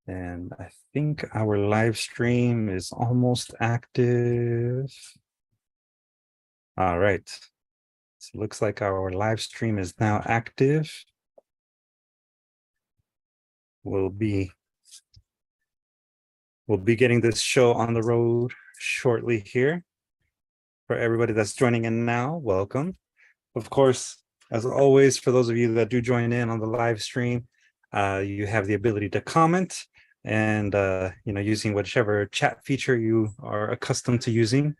And I think our live stream is almost active. All right. So it looks like our live stream is now active. We'll be getting this show on the road shortly here. For everybody that's joining in now, welcome. Of course, as always, for those of you that do join in on the live stream, you have the ability to comment and using whichever chat feature you are accustomed to using.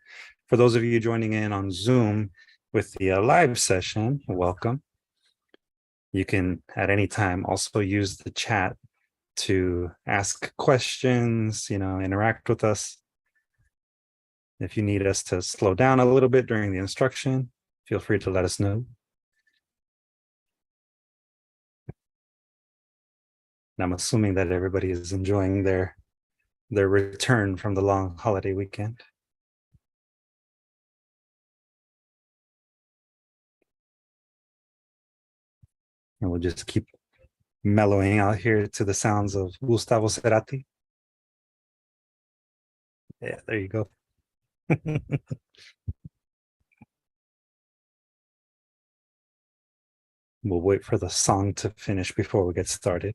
For those of you joining in on Zoom with the live session, welcome. You can at any time also use the chat to ask questions, interact with us. If you need us to slow down a little bit during the instruction, feel free to let us know. And I'm assuming that everybody is enjoying their return from the long holiday weekend. And we'll just keep mellowing out here to the sounds of Gustavo Cerati. Yeah, there you go. We'll wait for the song to finish before we get started.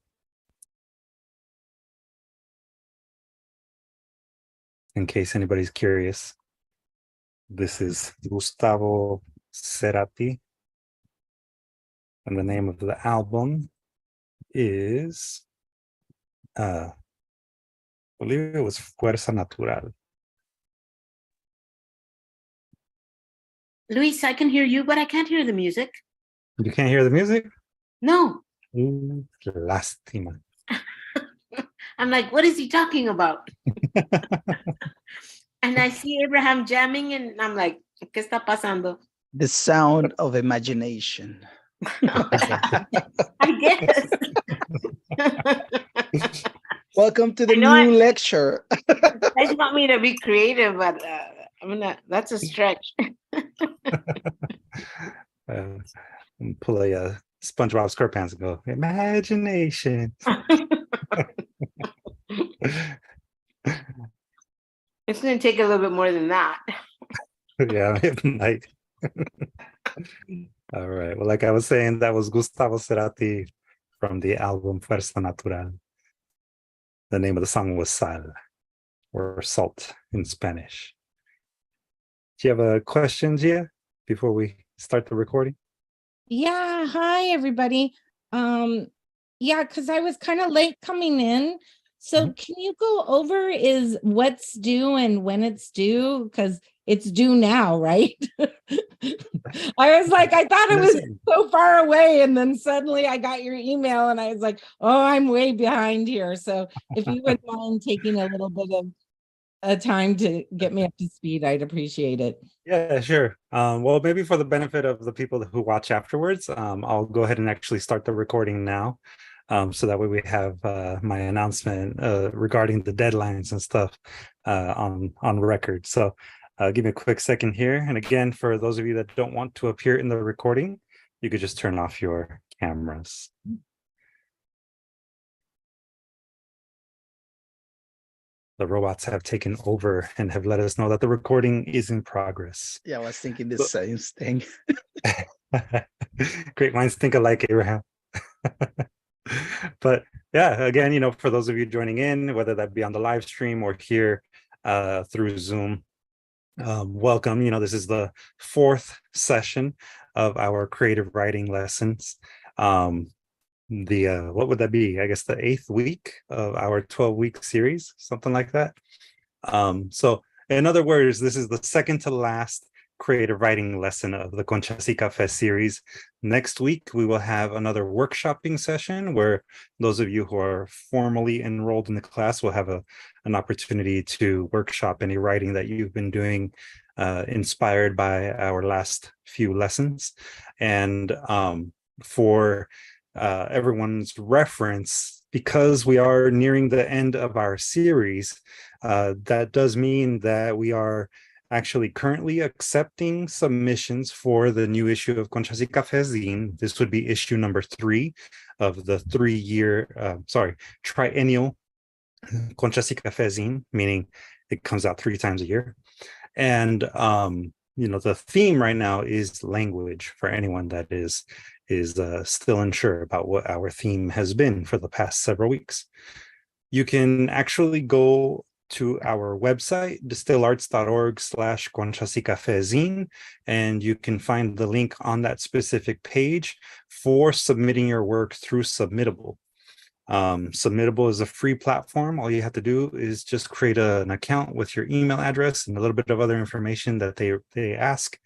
In case anybody's curious, this is Gustavo Cerati, and the name of the album is, I believe it was Fuerza Natural. Luis, I can hear you, but I can't hear the music. You can't hear the music? No. Lástima. I'm like, what is he talking about? And I see Abraham jamming, and I'm like, ¿qué está pasando? The sound of imagination. I guess. Welcome to the new lecture. I just want me to be creative, but that's a stretch. Pull a SpongeBob SquarePants and go, imagination. It's going to take a little bit more than that. Yeah, it might. All right. Well, like I was saying, that was Gustavo Cerati from the album Fuerza Natural. The name of the song was Sal, or Salt in Spanish. Do you have a question, Gia, before we start the recording? Yeah. Hi, everybody. Yeah, because I was kind of late coming in. So can you go over is what's due and when it's due? Because it's due now, right? I was like, I thought it was so far away. And then suddenly I got your email and I was like, oh, I'm way behind here. So if you wouldn't mind taking a little bit of a time to get me up to speed, I'd appreciate it. Yeah, sure. Well, maybe for the benefit of the people who watch afterwards, I'll go ahead and actually start the recording now. So that way we have my announcement regarding the deadlines and stuff on record. So give me a quick second here. And again, for those of you that don't want to appear in the recording, you could just turn off your cameras. The robots have taken over and have let us know that the recording is in progress. Yeah, I was thinking the same thing. Great minds think alike, Abraham. But yeah, again, for those of you joining in, whether that be on the live stream or here through Zoom, welcome. This is the 4th session of our creative writing lessons. What would that be? I guess the 8th week of our 12-week series, something like that. So in other words, this is the second to last creative writing lesson of the Conchas y Café series. Next week, we will have another workshopping session where those of you who are formally enrolled in the class will have an opportunity to workshop any writing that you've been doing inspired by our last few lessons. And for everyone's reference, because we are nearing the end of our series, that does mean that we are actually currently accepting submissions for the new issue of Conchas y Café zine. This would be issue number 3 of the triennial Conchas y Café zine, meaning it comes out 3 times a year. And the theme right now is language for anyone that is still unsure about what our theme has been for the past several weeks. You can actually go to our website, dstilarts.org/conchasycafezine, and you can find the link on that specific page for submitting your work through Submittable. Submittable is a free platform. All you have to do is just create an account with your email address and a little bit of other information that they ask.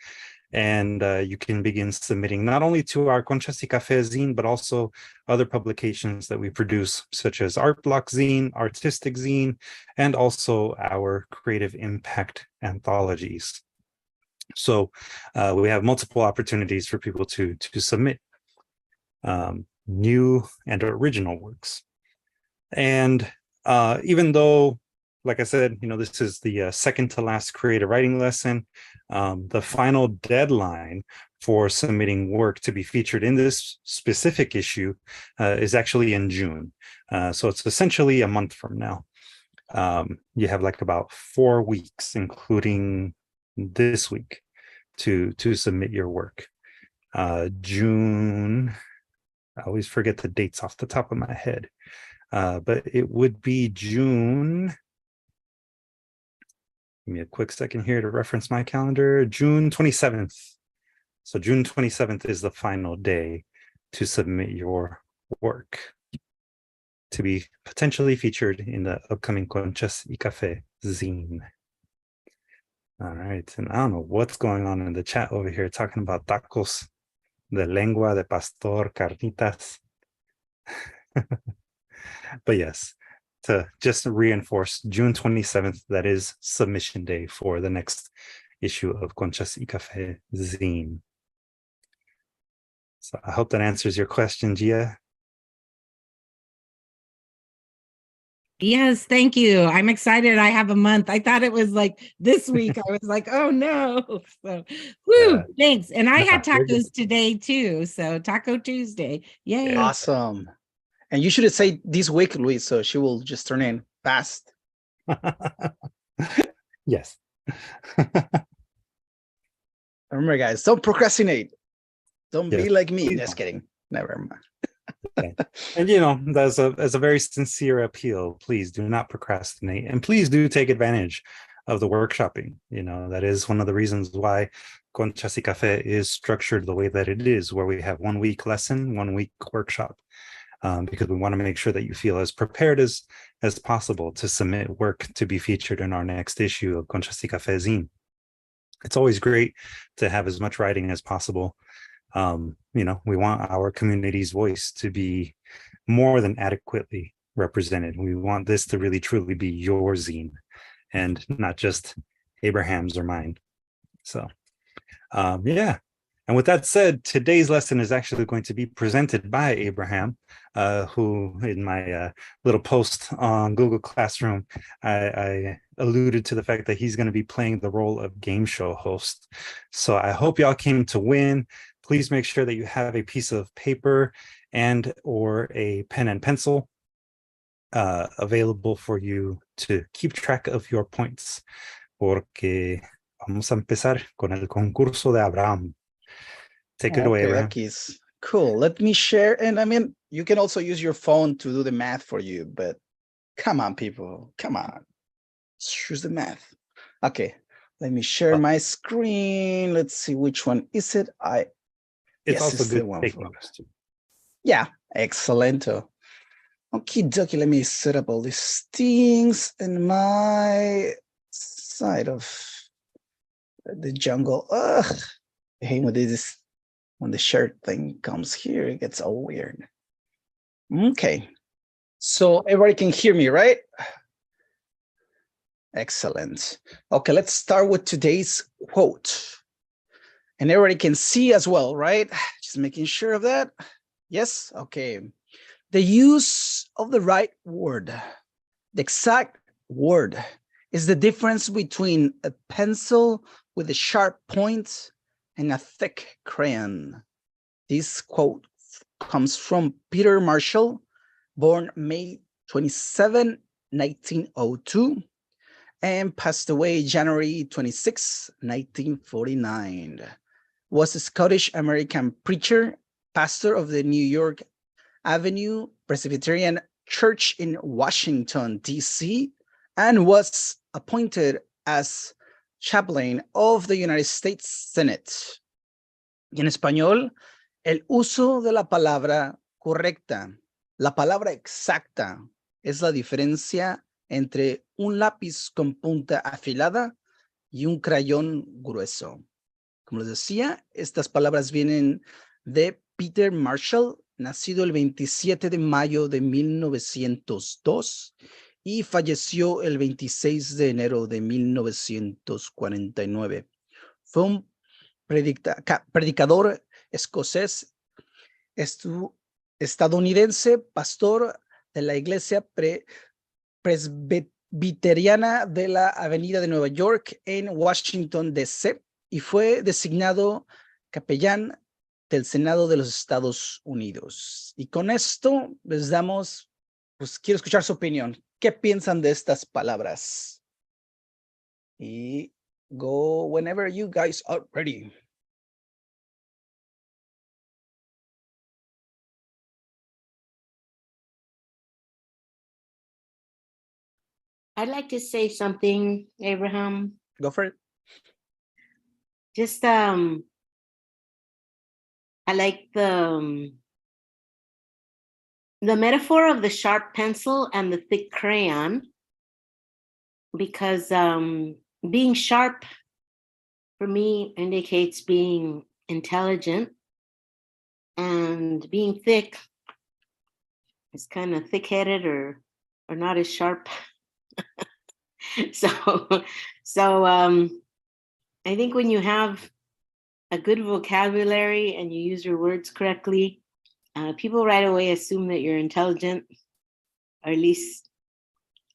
And you can begin submitting not only to our Conchas y Café zine, but also other publications that we produce, such as Art Block zine, Artistic zine, and also our Creative Impact anthologies. So we have multiple opportunities for people to submit new and original works. And even though, like I said, this is the second to last creative writing lesson, the final deadline for submitting work to be featured in this specific issue is actually in June. So it's essentially a month from now. You have like about 4 weeks, including this week, to submit your work. June, I always forget the dates off the top of my head, but it would be June. Give me a quick second here to reference my calendar. June 27th. So June 27th is the final day to submit your work to be potentially featured in the upcoming Conchas y Café zine. All right, and I don't know what's going on in the chat over here talking about tacos de lengua de pastor, carnitas. But yes, to just reinforce, June 27th, that is submission day for the next issue of Conchas y Café zine. So I hope that answers your question, Gia. Yes, thank you. I'm excited. I have a month. I thought it was like this week. I was like, oh no. So whoo, thanks. And I had tacos today too. So Taco Tuesday. Yay. Awesome. And you should say this week, Luis, so she will just turn in fast. Yes. Remember, guys, don't procrastinate. Don't be like me. Please Just kidding. Never mind. Okay. And as a very sincere appeal, please do not procrastinate, and please do take advantage of the workshopping. That is one of the reasons why Conchas y Café is structured the way that it is, where we have 1 week lesson, 1 week workshop, because we want to make sure that you feel as prepared as possible to submit work to be featured in our next issue of Conchas y Café zine. It's always great to have as much writing as possible. We want our community's voice to be more than adequately represented. We want this to really truly be your zine and not just Abraham's or mine. So, yeah. And with that said, today's lesson is actually going to be presented by Abraham, who in my little post on Google Classroom, I alluded to the fact that he's going to be playing the role of game show host. So I hope y'all came to win. Please make sure that you have a piece of paper and or a pen and pencil available for you to keep track of your points. Porque vamos a empezar con el concurso de Abraham. Take it away, Abraham. Cool. Let me share. And I mean, you can also use your phone to do the math for you, but come on, people. Come on. Choose the math. Okay. Let me share my screen. Let's see which one is it. It's also good to take notes too. Yeah, excellent. Okie dokie, let me set up all these things in my side of the jungle. Ugh, I hate when this, when the shirt thing comes here, it gets all weird. Okay, so everybody can hear me, right? Excellent. Okay, let's start with today's quote. And everybody can see as well, right? Just making sure of that. Yes, okay. The use of the right word, the exact word, is the difference between a pencil with a sharp point and a thick crayon. This quote comes from Peter Marshall, born May 27, 1902, and passed away January 26, 1949. Was a Scottish American preacher, pastor of the New York Avenue Presbyterian Church in Washington, D.C., and was appointed as chaplain of the United States Senate. Y en español, el uso de la palabra correcta, la palabra exacta, es la diferencia entre un lápiz con punta afilada y un crayón grueso. Como les decía, estas palabras vienen de Peter Marshall, nacido el 27 de mayo de 1902 y falleció el 26 de enero de 1949. Fue un predicador escocés, estadounidense, pastor de la iglesia presbiteriana de la Avenida de Nueva York en Washington, D.C., y fue designado capellán del Senado de los Estados Unidos. Y con esto les damos, pues quiero escuchar su opinión. ¿Qué piensan de estas palabras? Y go whenever you guys are ready. I'd like to say something, Abraham. Go for it. Just I like the metaphor of the sharp pencil and the thick crayon, because being sharp for me indicates being intelligent, and being thick is kind of thick-headed or not as sharp. So I think when you have a good vocabulary and you use your words correctly, people right away assume that you're intelligent, or at least,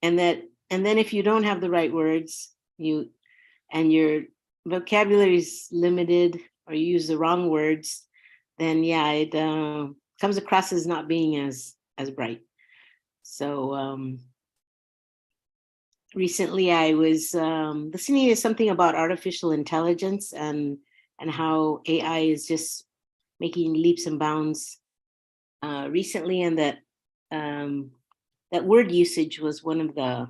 and then if you don't have the right words, and your vocabulary is limited, or you use the wrong words, then yeah, it comes across as not being as bright. So recently I was listening to something about artificial intelligence and how AI is just making leaps and bounds recently, and that word usage was one of the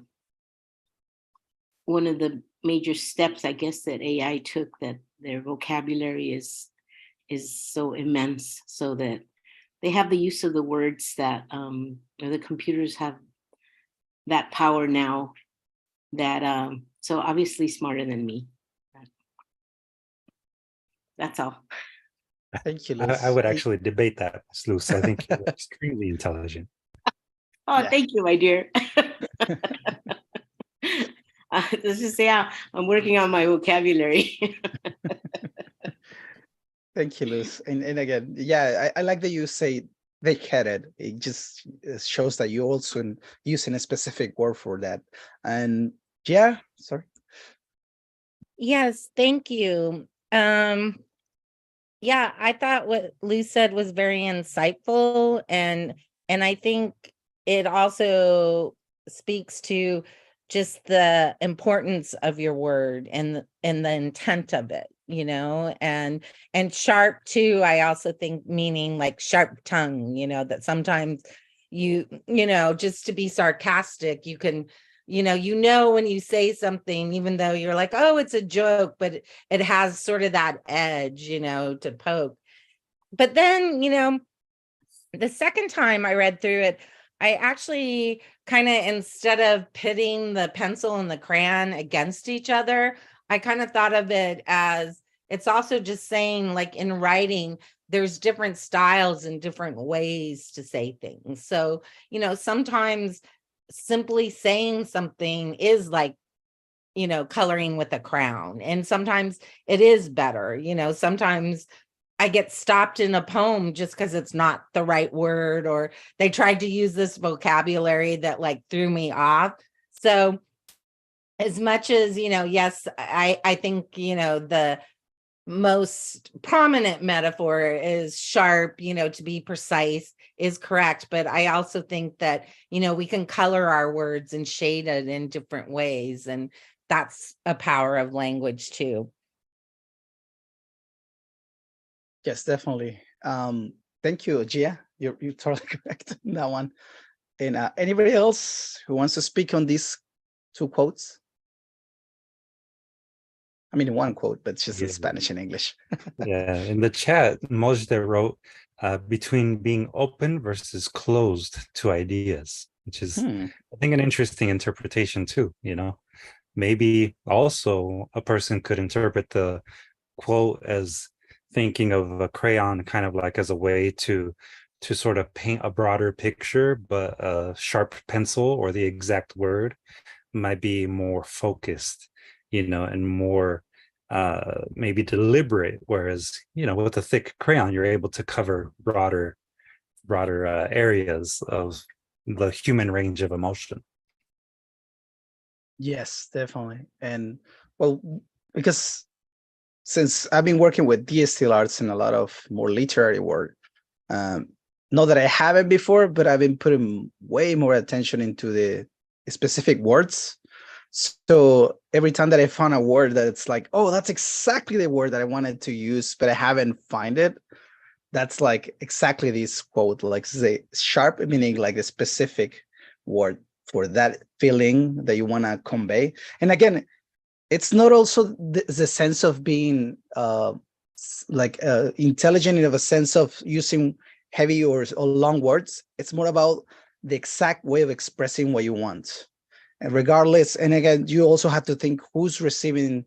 major steps, I guess, that AI took, that their vocabulary is so immense, so that they have the use of the words that or the computers have that power now, that so obviously smarter than me. That's all. Thank you, Luz. I would actually debate that, Ms. Luz. I think you're extremely intelligent. Oh, Yeah. Thank you, my dear. Let's just say I'm working on my vocabulary. Thank you, Luz. And again, yeah, I like that you say thick-headed. It just shows that you also using a specific word for that. And yeah, sorry. Yes, thank you. Yeah, I thought what Lou said was very insightful, and I think it also speaks to just the importance of your word and the intent of it, you know, and sharp too. I also think meaning like sharp tongue, you know, that sometimes you know, just to be sarcastic, you can, you know, when you say something, even though you're like, oh, it's a joke, but it has sort of that edge, you know, to poke. But then, you know, the second time I read through it, I actually kind of, instead of pitting the pencil and the crayon against each other, I kind of thought of it as, it's also just saying, like, in writing, there's different styles and different ways to say things. So, you know, sometimes simply saying something is like, you know, coloring with a crayon. And sometimes it is better, you know, sometimes I get stopped in a poem just because it's not the right word, or they tried to use this vocabulary that like threw me off. So as much as, you know, yes, I think, you know, the most prominent metaphor is sharp, to be precise is correct. But I also think that, we can color our words and shade it in different ways. And that's a power of language too. Yes, definitely. Thank you, Gia. You're totally correct on that one. And anybody else who wants to speak on these two quotes? I mean, one quote, but it's just in Spanish and English. Yeah, in the chat, Mojde wrote, between being open versus closed to ideas, which is, I think, an interesting interpretation too, Maybe also a person could interpret the quote as thinking of a crayon kind of like as a way to sort of paint a broader picture, but a sharp pencil or the exact word might be more focused, and more maybe deliberate, whereas with a thick crayon you're able to cover broader areas of the human range of emotion. Yes, definitely. And well, because since I've been working with DSTL Arts and a lot of more literary work, not that I haven't before, but I've been putting way more attention into the specific words. So every time that I found a word that it's like, oh, that's exactly the word that I wanted to use, but I haven't find it, that's like exactly this quote, like say sharp, meaning like a specific word for that feeling that you want to convey. And again, it's not also the sense of being intelligent in a sense of using heavy or long words. It's more about the exact way of expressing what you want. And regardless, and again, you also have to think who's receiving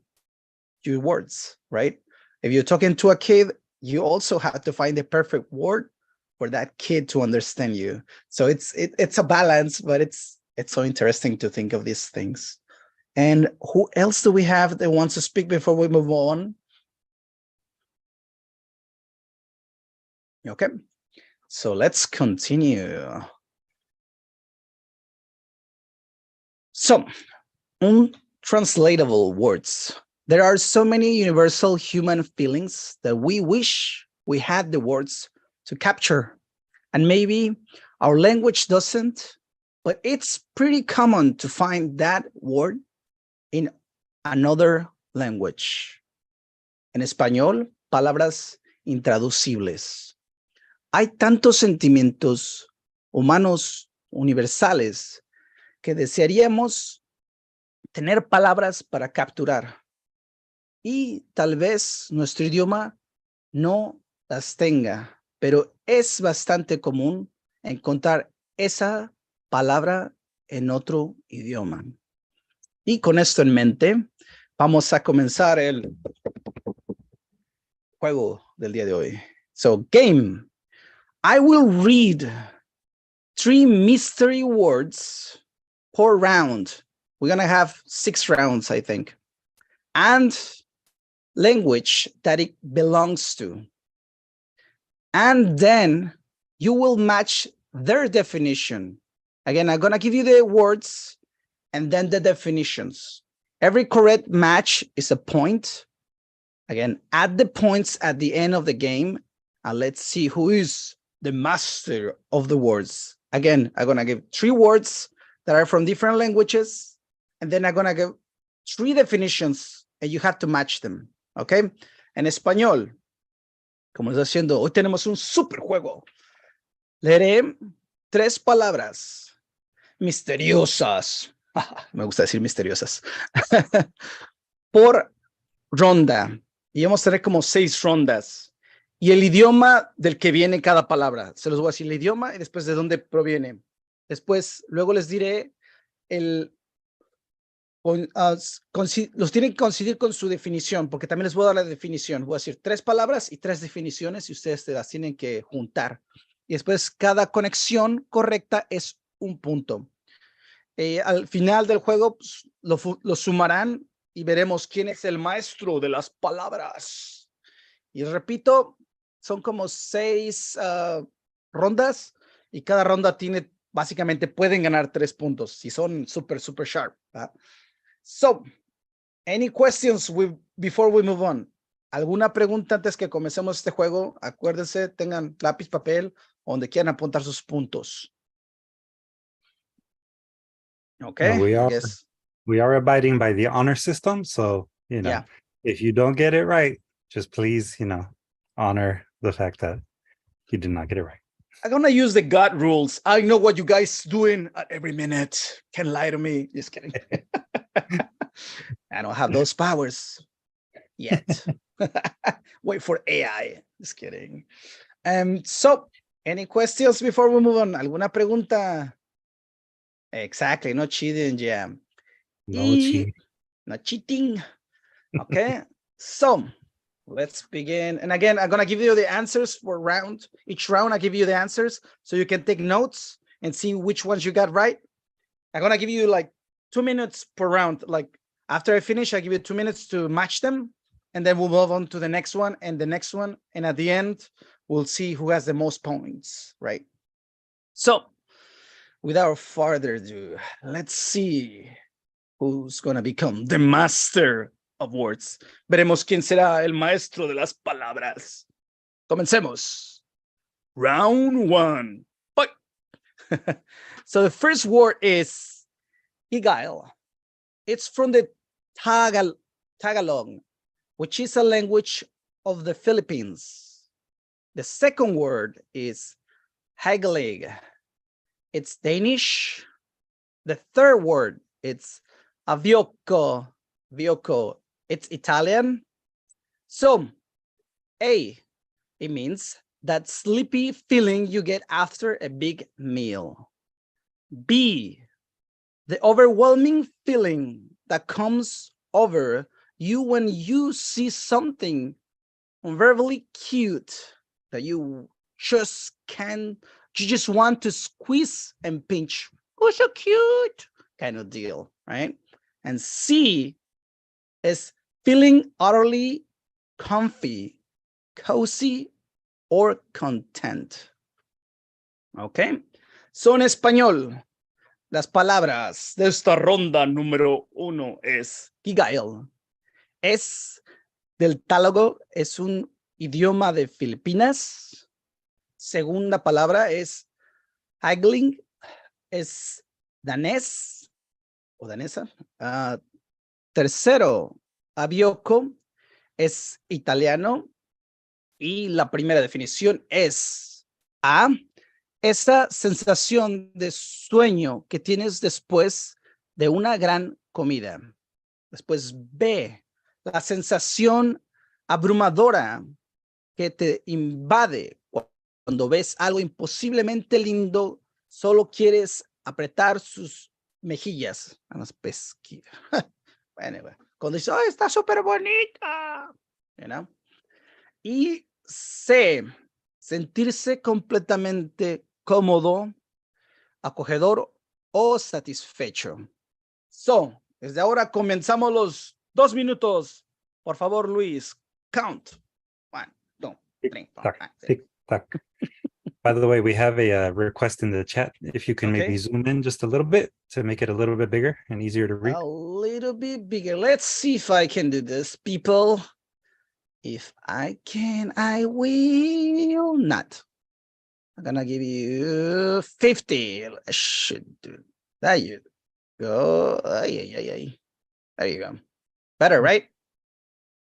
your words, right? If you're talking to a kid, you also have to find the perfect word for that kid to understand you. So it's a balance, but it's so interesting to think of these things. And who else do we have that wants to speak before we move on? Okay, so let's continue. So, untranslatable words. There are so many universal human feelings that we wish we had the words to capture. And maybe our language doesn't, but it's pretty common to find that word in another language. En español, palabras intraducibles. Hay tantos sentimientos humanos universales que desearíamos tener palabras para capturar. Y tal vez nuestro idioma no las tenga, pero es bastante común encontrar esa palabra en otro idioma. Y con esto en mente, vamos a comenzar el juego del día de hoy. So, game. I will read 3 mystery words per round. We're going to have 6 rounds, I think. And language that it belongs to. And then you will match their definition. Again, I'm going to give you the words and then the definitions. Every correct match is a point. Again, add the points at the end of the game, and let's see who is the master of the words. Again, I'm going to give 3 words that are from different languages, and then I'm going to give 3 definitions, and you have to match them, okay? En español, como está haciendo, hoy tenemos un super juego. Leeré 3 palabras misteriosas. Me gusta decir misteriosas. Por ronda. Y vamos a tener como 6 rondas. Y el idioma del que viene cada palabra. Se los voy a decir el idioma y después de dónde proviene. Después, luego les diré los tienen que coincidir con su definición, porque también les voy a dar la definición. Voy a decir 3 palabras y 3 definiciones y ustedes las tienen que juntar. Y después cada conexión correcta es un punto. Al final del juego pues, lo sumarán y veremos quién es el maestro de las palabras. Y repito, son como 6 rondas y cada ronda tiene, básicamente pueden ganar 3 puntos si son super sharp. So, any questions before we move on? ¿Alguna pregunta antes que comencemos este juego? Acuérdense, tengan lápiz, papel, donde quieran apuntar sus puntos. Okay, No, I guess. we are abiding by the honor system. So, Yeah. if you don't get it right, just please, honor the fact that you did not get it right. I'm gonna use the God rules. I know what you guys doing at every minute. Can't lie to me. Just kidding. I don't have those powers yet. Wait for AI. Just kidding. So, any questions before we move on? ¿Alguna pregunta? Exactly. No cheating, yeah. No cheating. Not cheating. Okay. So, let's begin. And again, I'm going to give you the answers for round. Each round, I give you the answers so you can take notes and see which ones you got right. I'm going to give you like 2 minutes per round. Like after I finish, I give you 2 minutes to match them. And then we'll move on to the next one and the next one. And at the end, we'll see who has the most points, right? So without further ado, let's see who's going to become the master of words. Veremos quién será el maestro de las palabras. Comencemos. Round 1. Fight. So the first word is Higail. It's from the Tagalog, which is a language of the Philippines. The second word is Hagelig. It's Danish. The third word, it's Avioco. Vioco. It's Italian. So, A, it means that sleepy feeling you get after a big meal. B, the overwhelming feeling that comes over you when you see something verbally cute that you just want to squeeze and pinch. Oh, so cute kind of deal, right? And C is feeling utterly comfy, cozy, or content. Okay? So en español, las palabras de esta ronda número 1 es Higail. Es del Tálogo, es un idioma de Filipinas. Segunda palabra es Haggling, es danés o danesa. Tercero, Avioco, es italiano. Y la primera definición es A, esa sensación de sueño que tienes después de una gran comida. Después B, la sensación abrumadora que te invade cuando ves algo imposiblemente lindo, solo quieres apretar sus mejillas a las pesquisas. Anyway, cuando dices, oh, está súper bonita, you know? Y C, sentirse completamente cómodo, acogedor o satisfecho. So, desde ahora comenzamos los 2 minutos. Por favor, Luis, count. 1, 2, 3, 4, 5, 6. Tick, tack. By the way, we have a request in the chat. If you can maybe zoom in just a little bit to make it a little bit bigger and easier to read. A little bit bigger. Let's see if I can do this, people. If I can, I will not. I'm gonna give you 50. I should do that. There you go. There you go. Better, right?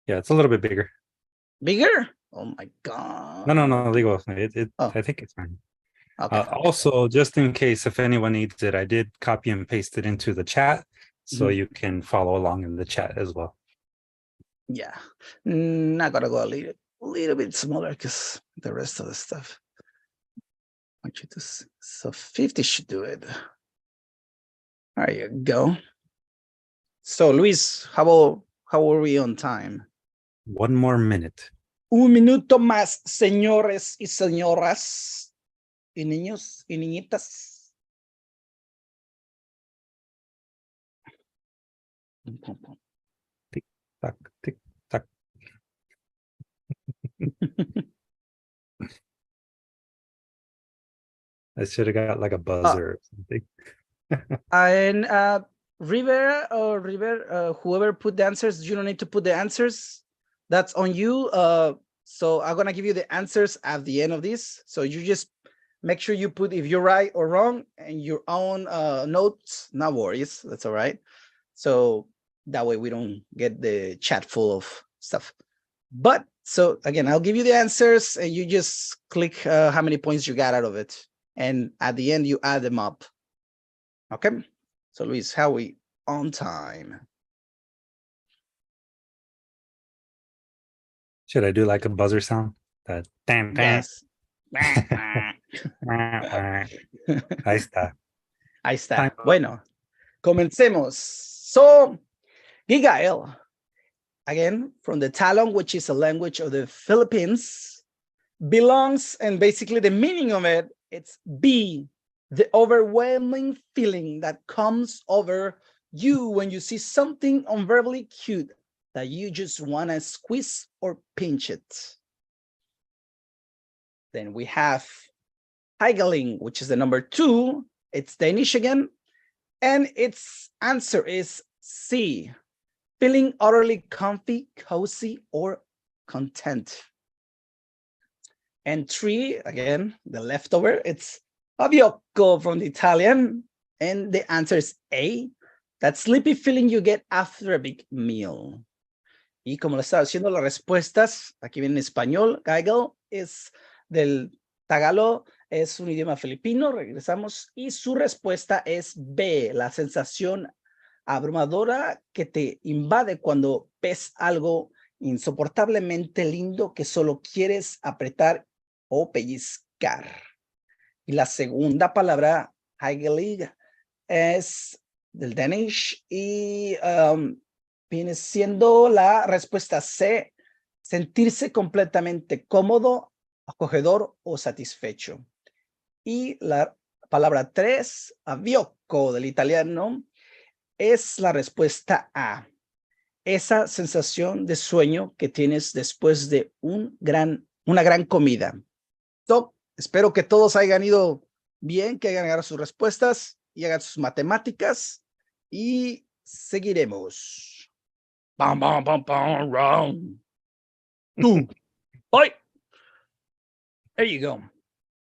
Yeah, it's a little bit bigger. Bigger? Oh my God. No, digo, Oh. I think it's fine. Okay. Also, just in case if anyone needs it, I did copy and paste it into the chat so you can follow along in the chat as well. Yeah, not gonna go a little bit smaller because the rest of the stuff. I want you to see. So 50 should do it. There you go. So Luis, how are we on time? 1 more minute. 1 minuto más, señores y señoras, y niños y niñitas. Tick, tack, tick, tack. I should have got like a buzzer or something. And River, whoever put the answers, you don't need to put the answers. That's on you. So I'm gonna give you the answers at the end of this. So you just make sure you put if you're right or wrong and your own notes. No worries, that's all right. So that way we don't get the chat full of stuff. But so again, I'll give you the answers and you just click how many points you got out of it. And at the end, you add them up. Okay. So Luis, how are we on time? Should I do like a buzzer sound? That tan, tan. Yes. Ahí está. Ahí está. Time. Bueno, comencemos. So, Gigael, again, from the Talon, which is a language of the Philippines, belongs, and basically the meaning of it, it's be, the overwhelming feeling that comes over you when you see something unverbally cute that you just want to squeeze or pinch it. Then we have Heigeling, which is the number 2. It's Danish again. And its answer is C, feeling utterly comfy, cozy, or content. And 3, again, the leftover, it's Abiocco from the Italian. And the answer is A, that sleepy feeling you get after a big meal. Y como lo estaba diciendo, las respuestas, aquí viene en español, Geigel es del Tagalo, es un idioma filipino, regresamos, y su respuesta es B, la sensación abrumadora que te invade cuando ves algo insoportablemente lindo que solo quieres apretar o pellizcar. Y la segunda palabra, Heigelig, es del Danish y viene siendo la respuesta C, sentirse completamente cómodo, acogedor o satisfecho. Y la palabra 3, abiocco del italiano, es la respuesta A, esa sensación de sueño que tienes después de una gran comida. So, espero que todos hayan ido bien, que hayan agarrado sus respuestas y hagan sus matemáticas y seguiremos. Bam, bam, bam, bam, round 2. Bye. There you go.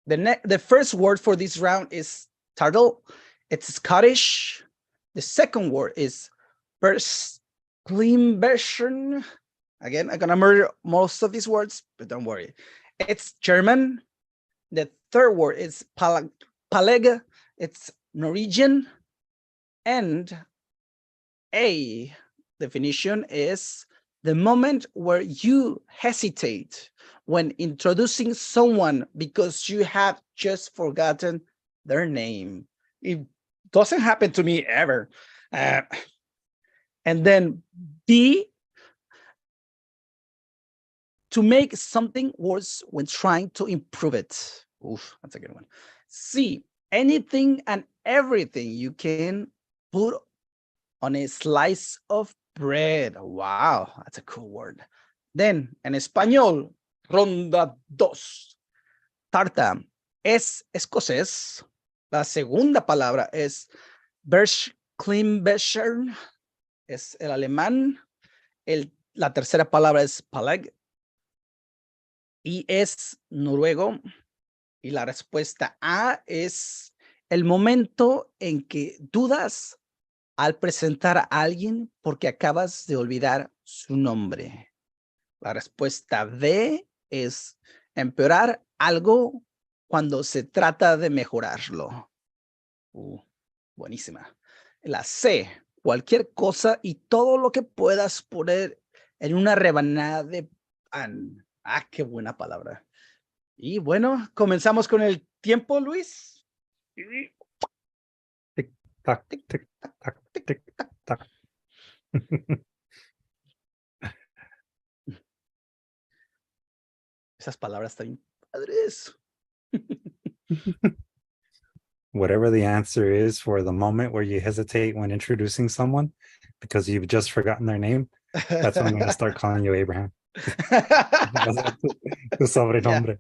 The first word for this round is turtle. It's Scottish. The second word is Version. Again, I'm gonna murder most of these words, but don't worry. It's German. The third word is Paleg. It's Norwegian. And a definition is the moment where you hesitate when introducing someone because you have just forgotten their name. It doesn't happen to me ever. And then B, to make something worse when trying to improve it. Oof, that's a good one. C, anything and everything you can put on a slice of bread. Wow, that's a cool word. Then, en español, ronda 2. Tarta es escocés. La segunda palabra es Bersklimbecher, es el alemán. La tercera palabra es Paleg y es noruego. Y la respuesta A es el momento en que dudas al presentar a alguien porque acabas de olvidar su nombre. La respuesta B es empeorar algo cuando se trata de mejorarlo. Buenísima. La C, cualquier cosa y todo lo que puedas poner en una rebanada de pan. Ah, qué buena palabra. Y bueno, comenzamos con el tiempo, Luis. Tic tac, tic tac, tic tac. Esas palabras están bien padres. Whatever the answer is for the moment where you hesitate when introducing someone because you've just forgotten their name, that's when I'm going to start calling you Abraham. Tu sobrenombre.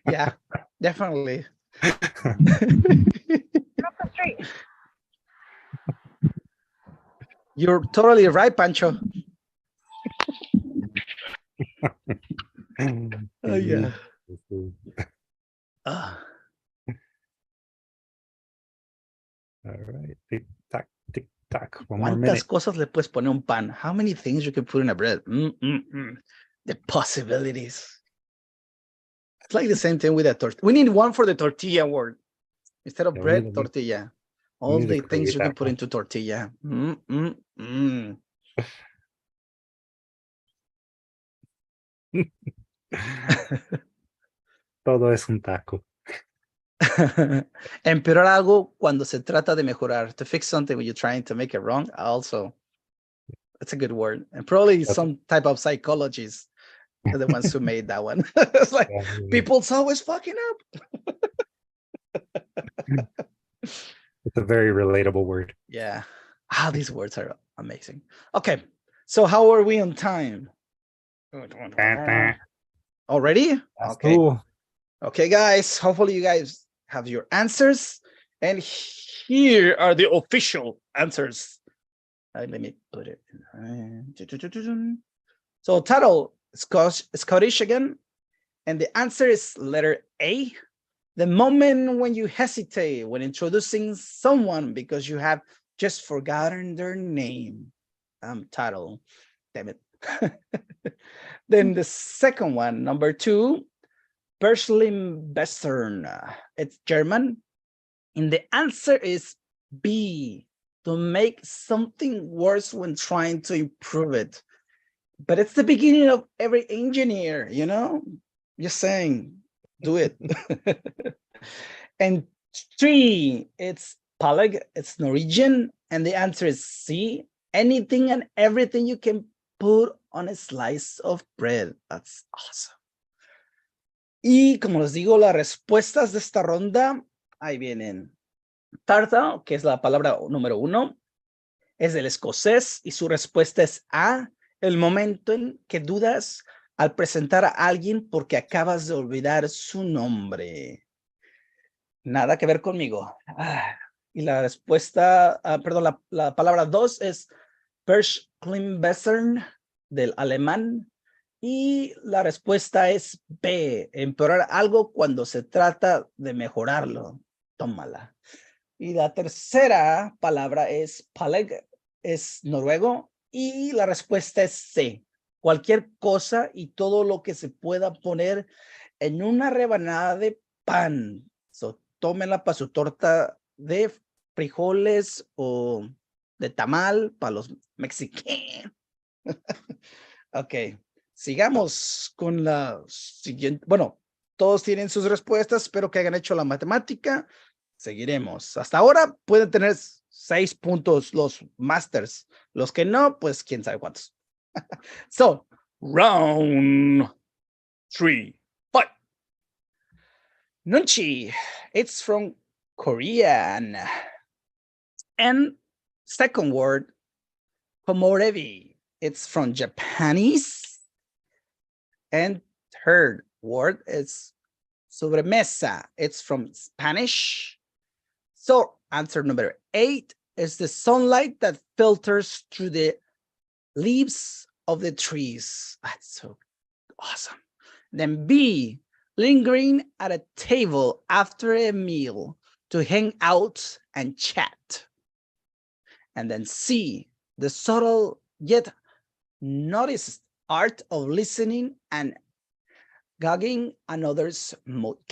Yeah, definitely. You're totally right, Pancho. All right. Tick tock, tick tock. One more ¿Cuántas minute. cosas le puedes poner a un pan? How many things you can put in a bread? The possibilities. It's like the same thing with a tortilla. We need one for the tortilla word. Instead of Yeah, bread, tortilla. All need to the things create you can that put one. into tortilla. Todo es un taco. Empeorar algo cuando se trata de mejorar. To fix something when you're trying to make it wrong. Also, that's a good word. And probably some type of psychologists are the ones who made that one. It's like, people's always fucking up. It's a very relatable word. Yeah. These words are amazing. Okay. So how are we on time? Already? Okay. Cool. Okay, guys. Hopefully you guys have your answers. And here are the official answers. Let me put it in. So title, Scottish again. And the answer is letter A. The moment when you hesitate when introducing someone because you have just forgotten their name. Title. Damn it. Then the second one, number 2, Verschlimmbessern. It's German. And the answer is B. To make something worse when trying to improve it. But it's the beginning of every engineer, you know? Just saying, do it. And 3, it's Paleg, it's Norwegian. And the answer is C. Anything and everything you can put on a slice of bread. That's awesome. Y como les digo, las respuestas de esta ronda, ahí vienen. Tarta, que es la palabra número 1, es del escocés y su respuesta es A. El momento en que dudas al presentar a alguien porque acabas de olvidar su nombre. Nada que ver conmigo. Y la respuesta, perdón, la palabra 2 es Verschlimmbessern, del alemán. Y la respuesta es B, empeorar algo cuando se trata de mejorarlo. Tómala. Y la tercera palabra es Paleg, es noruego. Y la respuesta es C, cualquier cosa y todo lo que se pueda poner en una rebanada de pan. So, tómenla para su torta de frijoles o de tamal para los mexicanos. Ok, sigamos con la siguiente. Bueno, todos tienen sus respuestas. Espero que hayan hecho la matemática. Seguiremos. Hasta ahora pueden tener 6 puntos los masters. Los que no, pues quién sabe cuántos. So, round 3, fight. Nunchi, it's from Korean. And second word, komorebi, it's from Japanese. And third word is sobremesa, it's from Spanish. So answer number 8 is the sunlight that filters through the leaves of the trees. That's so awesome. Then B, lingering at a table after a meal to hang out and chat. And then C, the subtle yet noticed art of listening and gauging another's mood.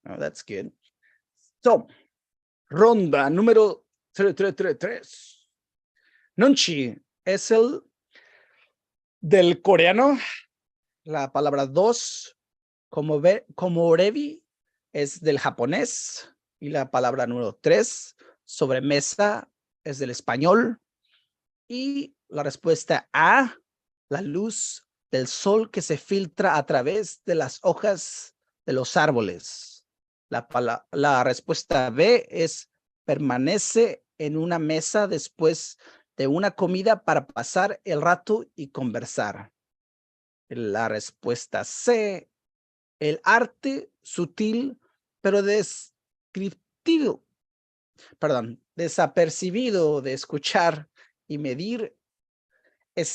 Oh, that's good. So, ronda número 3. Nunchi es el del coreano. La palabra 2, komorebi, es del japonés. Y la palabra número 3, sobremesa, es del español. Y la respuesta A, la luz del sol que se filtra a través de las hojas de los árboles. La respuesta B es permanece en una mesa después de una comida para pasar el rato y conversar. La respuesta C, el arte sutil pero desapercibido de escuchar y medir el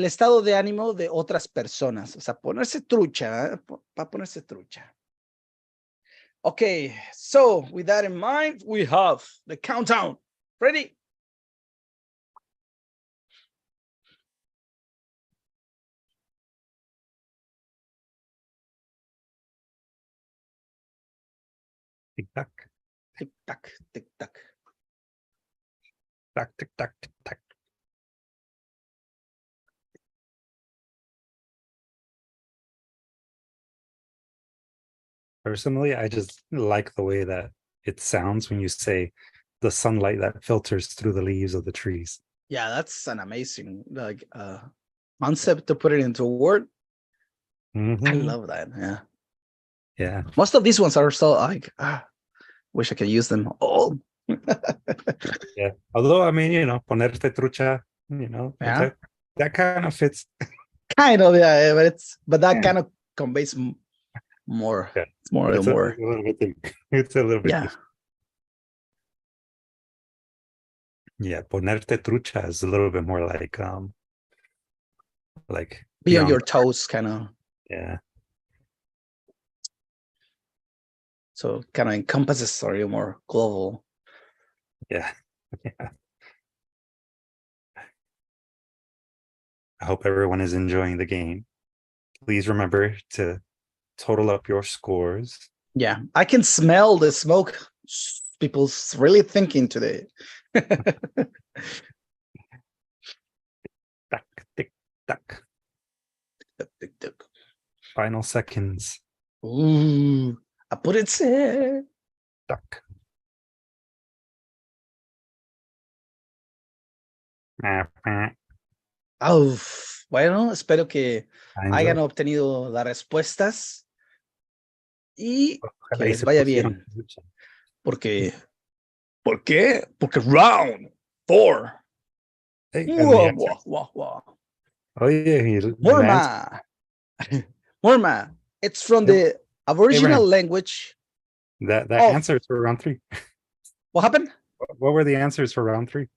estado de ánimo de otras personas. O sea, ponerse trucha, para ponerse trucha. Okay, so with that in mind, we have the countdown. Ready? Tick tack, Tick tock, tick tock. tack, tick tack, tick tack. Personally, I just like the way that it sounds when you say the sunlight that filters through the leaves of the trees. Yeah, that's an amazing concept to put it into a word. I Mhm. love that. Yeah. Yeah. Most of these ones are so like, wish I could use them all. Yeah. Although, I mean, ponerte trucha, Yeah. that kind of fits. Kind of, yeah, but that Yeah. kind of conveys more. Yeah. It's more It's and a more. little bit it's a little bit Yeah. different. Yeah, ponerte trucha is a little bit more like Be on beyond. your toes, kind of. Yeah. So kind of encompasses or more global. Yeah. Yeah. I hope everyone is enjoying the game. Please remember to total up your scores. Yeah, I can smell the smoke. People's really thinking today. Tac, tick, tac. Final seconds. Ooh, I put it there. Tac. Oh, bueno, espero que hayan Angel. obtenido las respuestas y que Ojalá y les se vaya pusieron bien. trucha. Porque, ¿por qué? Porque round 4. Hey, and the answer. Oye, and the answer. Morma. Morma. It's from the Aboriginal Abraham, language. the of answers for round 3. What happened? What were the answers for round 3?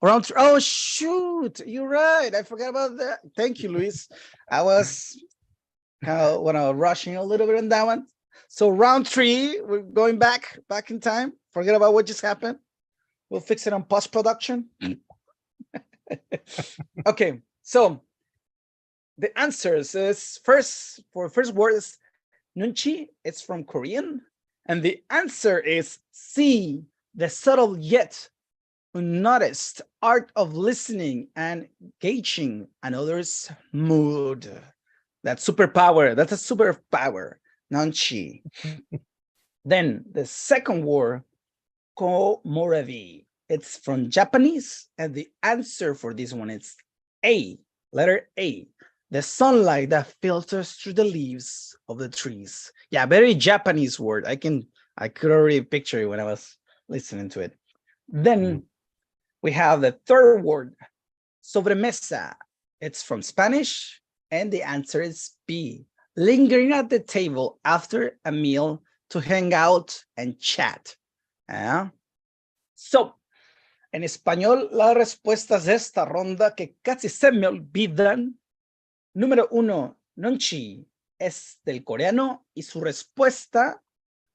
Round 3. Oh, shoot. You're right. I forgot about that. Thank you, Luis. I was kind of when I was rushing a little bit on that one. So round 3, we're going back in time. Forget about what just happened. We'll fix it on post-production. Okay, so the answers is first word is nunchi. It's from Korean. And the answer is C, the subtle yet unnoticed art of listening and gauging another's mood. That's superpower. That's a superpower. Nunchi. Then the second word, komorebi. It's from Japanese, and the answer for this one is A, letter A, the sunlight that filters through the leaves of the trees. Yeah, very Japanese word. I could already picture it when I was listening to it. Then we have the third word, sobremesa. It's from Spanish, and the answer is B, lingering at the table after a meal to hang out and chat. So, en español, las respuestas de esta ronda que casi se me olvidan. Número 1, nonchi, es del coreano y su respuesta,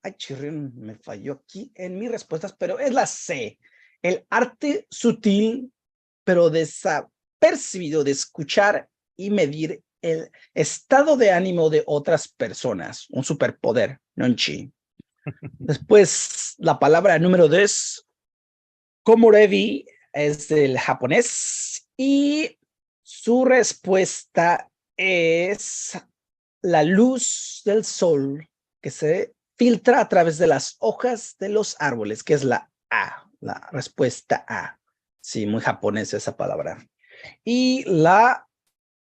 ay, chirrión, me falló aquí en mis respuestas, pero es la C, el arte sutil, pero desapercibido de escuchar y medir el estado de ánimo de otras personas, un superpoder, nonchi. Después, la palabra número 2, komorebi, es del japonés y su respuesta es la luz del sol que se filtra a través de las hojas de los árboles, que es la A, la respuesta A. Sí, muy japonesa esa palabra. Y la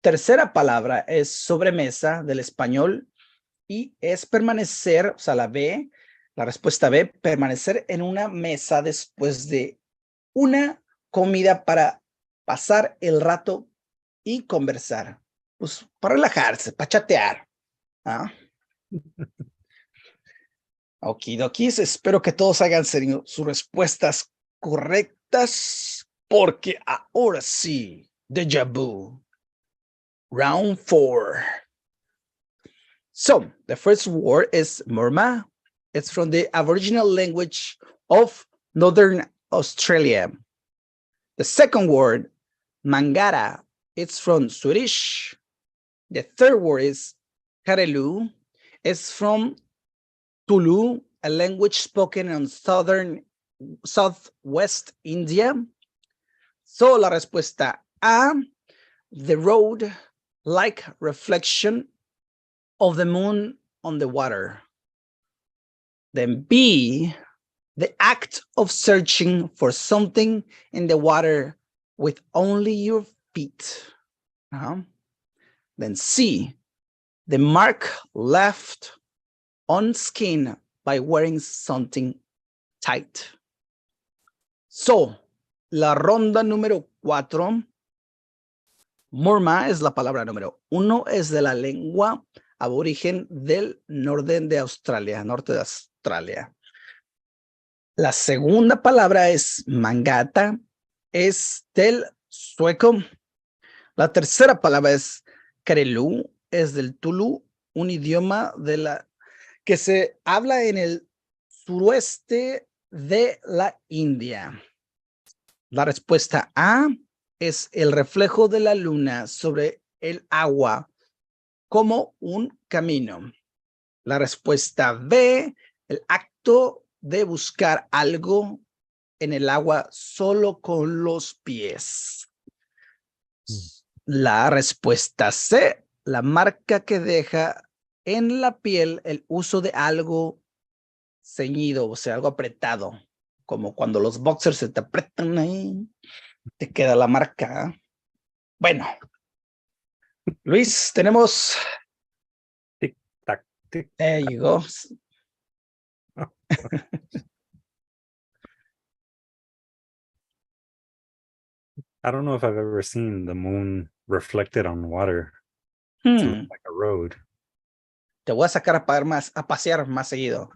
tercera palabra es sobremesa del español y es permanecer, o sea, la B, la respuesta B, permanecer en una mesa después de una comida para pasar el rato y conversar. Pues para relajarse, para chatear. Okidokis, espero que todos hayan tenido sus respuestas correctas, porque ahora sí, déjà vu. Round 4. So, the first word is murma. It's from the Aboriginal language of Northern Australia. The second word, mangara, it's from Swedish. The third word is karelu. It's from Tulu, a language spoken in southwest India. So la respuesta A, the road like reflection of the moon on the water. Then B, the act of searching for something in the water with only your feet. Then C, the mark left on skin by wearing something tight. So, la ronda número 4, Morma es la palabra número 1, es de la lengua aborigen del norte de Australia. La segunda palabra es mangata, es del sueco. La tercera palabra es karelu, es del Tulu, un idioma que se habla en el suroeste de la India. La respuesta A es el reflejo de la luna sobre el agua como un camino. La respuesta B, el acto de buscar algo en el agua solo con los pies. La respuesta C, la marca que deja en la piel el uso de algo ceñido, o sea, algo apretado, como cuando los boxers se te apretan ahí, te queda la marca. Bueno, Luis, tenemos... Tic, tac, tic. There you go. I don't know if I've ever seen the moon reflected on water to look like a road. Te voy a sacar a pasear más seguido.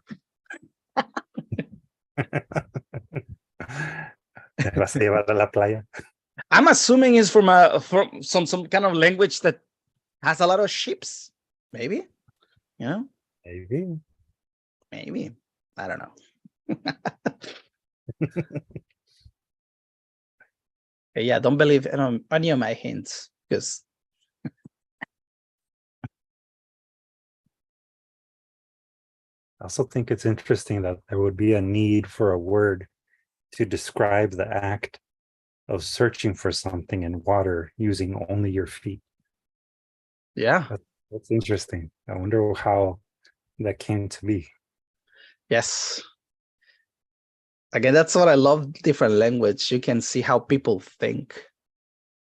¿Te vas a llevar a la playa? I'm assuming it's from some kind of language that has a lot of ships. Maybe, you know? Maybe. I don't know. Yeah, don't believe any of my hints, because I also think it's interesting that there would be a need for a word to describe the act of searching for something in water using only your feet. yeah. That's interesting. I wonder how that came to be. Yes. Again, that's what I love, different language. You can see how people think.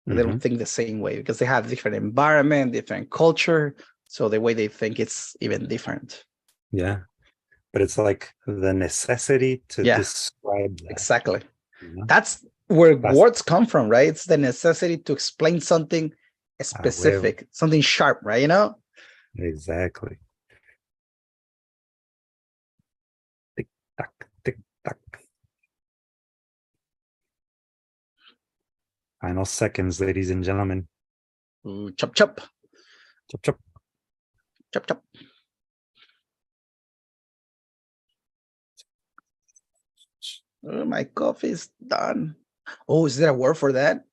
They don't think the same way because they have different environment, different culture. So the way they think, it's even different. Yeah. But it's like the necessity to describe that. Exactly. That's where words come from, right? It's the necessity to explain something specific, something sharp, right? You know? Exactly. Tick tock, tick tock. Final seconds, ladies and gentlemen. Ooh, chop, chop. Chop, chop. Chop, chop. Oh, my coffee is done. Oh, is there a word for that?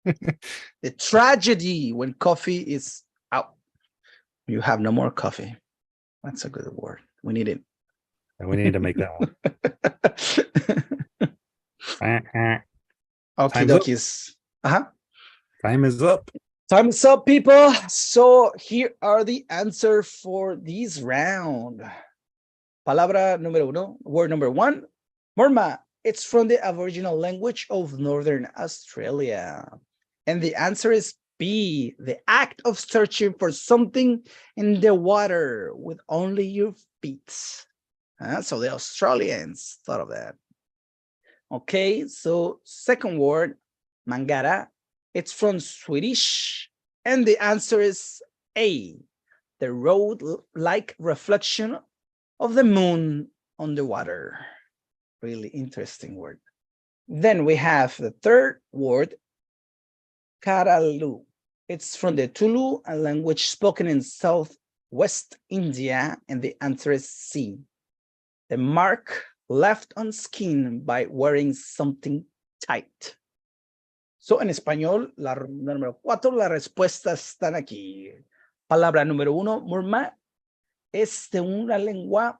The tragedy when coffee is out. You have no more coffee. That's a good word. We need it. And we need to make that one. Okay, dokies. Time is up. Time is up, people. So here are the answers for this round. Palabra número uno, word number 1, Morma. It's from the Aboriginal language of Northern Australia. And the answer is B, the act of searching for something in the water with only your feet. So the Australians thought of that. Okay, so second word, mangara. It's from Swedish. And the answer is A, the road-like reflection of the moon on the water. Really interesting word. Then we have the third word, karalu. It's from the Tulu, a language spoken in southwest West India, and the Antares Sea. The mark left on skin by wearing something tight. So, en español, la número 4, las respuestas están aquí. Palabra número 1, Murma, es de una lengua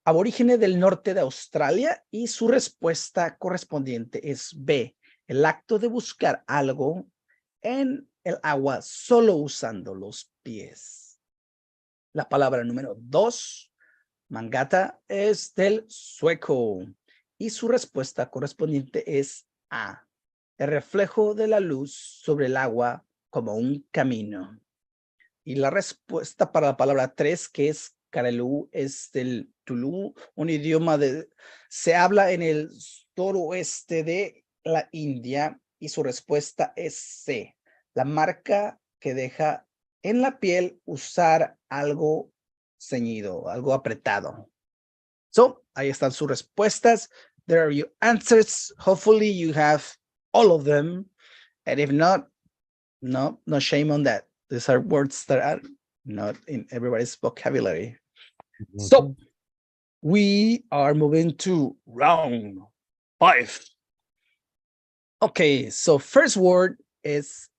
aborígene del norte de Australia y su respuesta correspondiente es B, el acto de buscar algo en el agua solo usando los pies. La palabra número 2, Mangata, es del sueco y su respuesta correspondiente es A, el reflejo de la luz sobre el agua como un camino. Y la respuesta para la palabra 3, que es Karelú, es del Tulú, un idioma se habla en el suroeste de la India y su respuesta es C, la marca que deja en la piel usar algo ceñido, algo apretado. So, ahí están sus respuestas. There are your answers. Hopefully you have all of them. And if not, no shame on that. These are words that are not in everybody's vocabulary. So we are moving to round 5. Okay, so first word is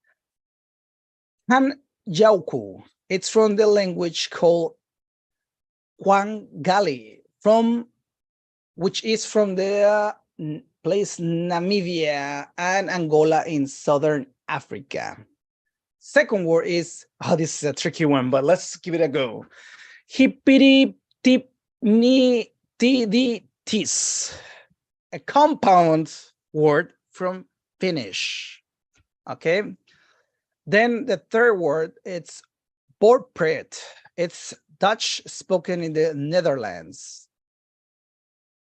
Hanjauku. It's from the language called Kwangali, which is from the place Namibia and Angola in southern Africa. Second word is, this is a tricky one, but let's give it a go. Hippity-tip-ni-ti-di-tis, a compound word from Finnish. Okay. Then the third word, it's borpret. It's Dutch spoken in the Netherlands.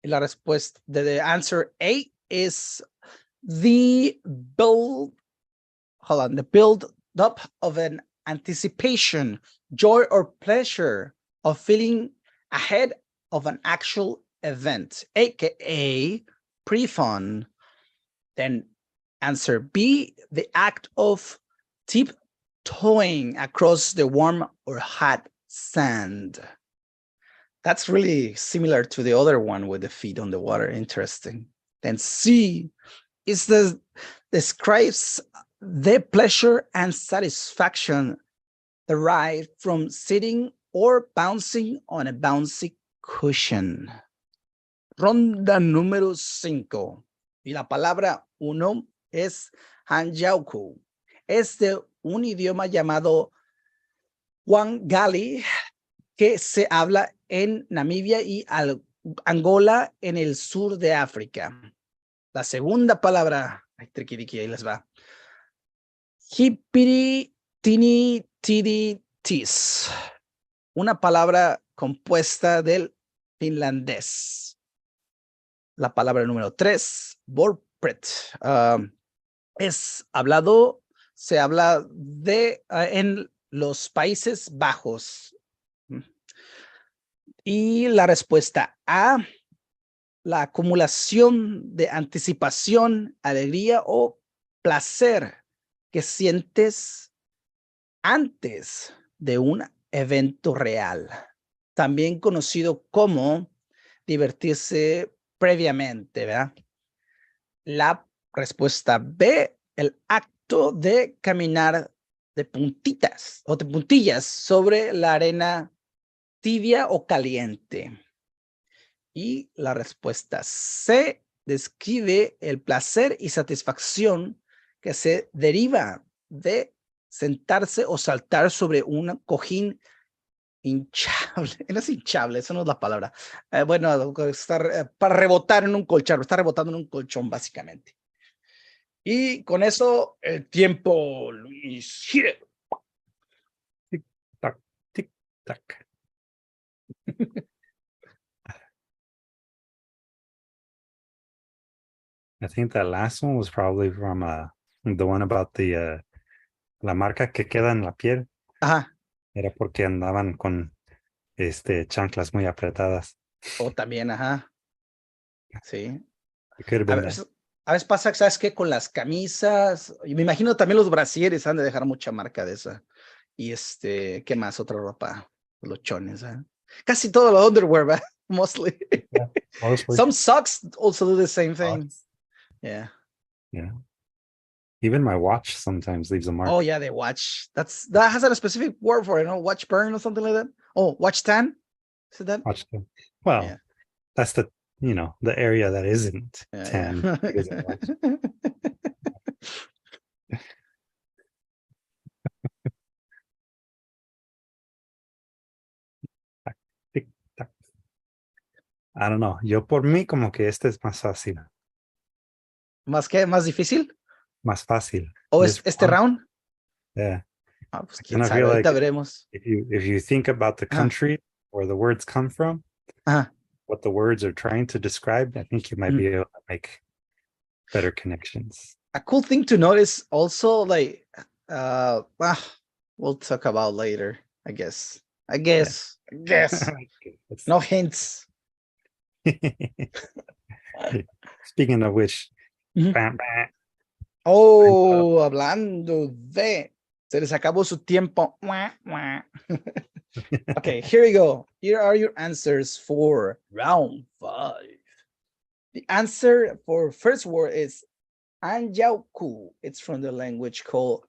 La respuesta, the answer A is the build up of an anticipation, joy or pleasure of feeling ahead of an actual event, aka pre-fun. Then answer B, the act of tiptoeing across the warm or hot sand. That's really similar to the other one with the feet on the water. Interesting. Then C is describes the pleasure and satisfaction derived from sitting or bouncing on a bouncy cushion. Ronda número 5. Y la palabra 1 es Hanjauku. Es de un idioma llamado Kwangali que se habla en Namibia y Angola en el sur de África. La segunda palabra, triqui, ahí les va. Hippity-tini-tidi-tis. Una palabra compuesta del finlandés. La palabra número 3, borpret. Se habla en los Países Bajos. Y la respuesta A, la acumulación de anticipación, alegría o placer que sientes antes de un evento real, también conocido como divertirse previamente, ¿verdad? La respuesta B, el acto de caminar de puntillas sobre la arena tibia o caliente. Y la respuesta C describe el placer y satisfacción que se deriva de sentarse o saltar sobre un cojín hinchable. No es hinchable, eso no es la palabra. Bueno, para rebotar en un colchón, está rebotando en un colchón básicamente. Y con eso, el tiempo, Luis, gire. Tic-tac, tic-tac. I think that last one was probably from the one about the la marca que queda en la piel. Ajá. Era porque andaban con chanclas muy apretadas. O también, ajá. Sí. It could have been that. A veces pasa, ¿sabes qué? Con las camisas, y me imagino también los brasieres han de dejar mucha marca de esa. Y ¿qué más? Otra ropa. Los chones, ¿eh? Casi todo lo underwear, ¿verdad? Mostly. Yeah, mostly. Some socks also do the same thing. Socks. Yeah. Yeah. Even my watch sometimes leaves a mark. Oh yeah, the watch. That has a specific word for it, you know, watch burn or something like that. Oh, watch tan. Is it that? Watch them. Well, Yeah. that's the the area that isn't Yeah, tan. yeah. Because of watch. Tic, tac. I don't know. Yo por mí como que este es más fácil. ¿Más qué? ¿Más difícil? Más fácil. ¿O This este one, round? yeah. Ah, pues And quién I sabe, feel ahorita like veremos. if you think about the country where the words come from, what the words are trying to describe, I think you might be able to make better connections. A cool thing to notice also, like, we'll talk about later, I guess. No hints. Speaking of which, bam, bam. Oh, hablando de, se les acabó su tiempo. Okay, here we go. Here are your answers for round 5. The answer for first word is Anjauku. It's from the language called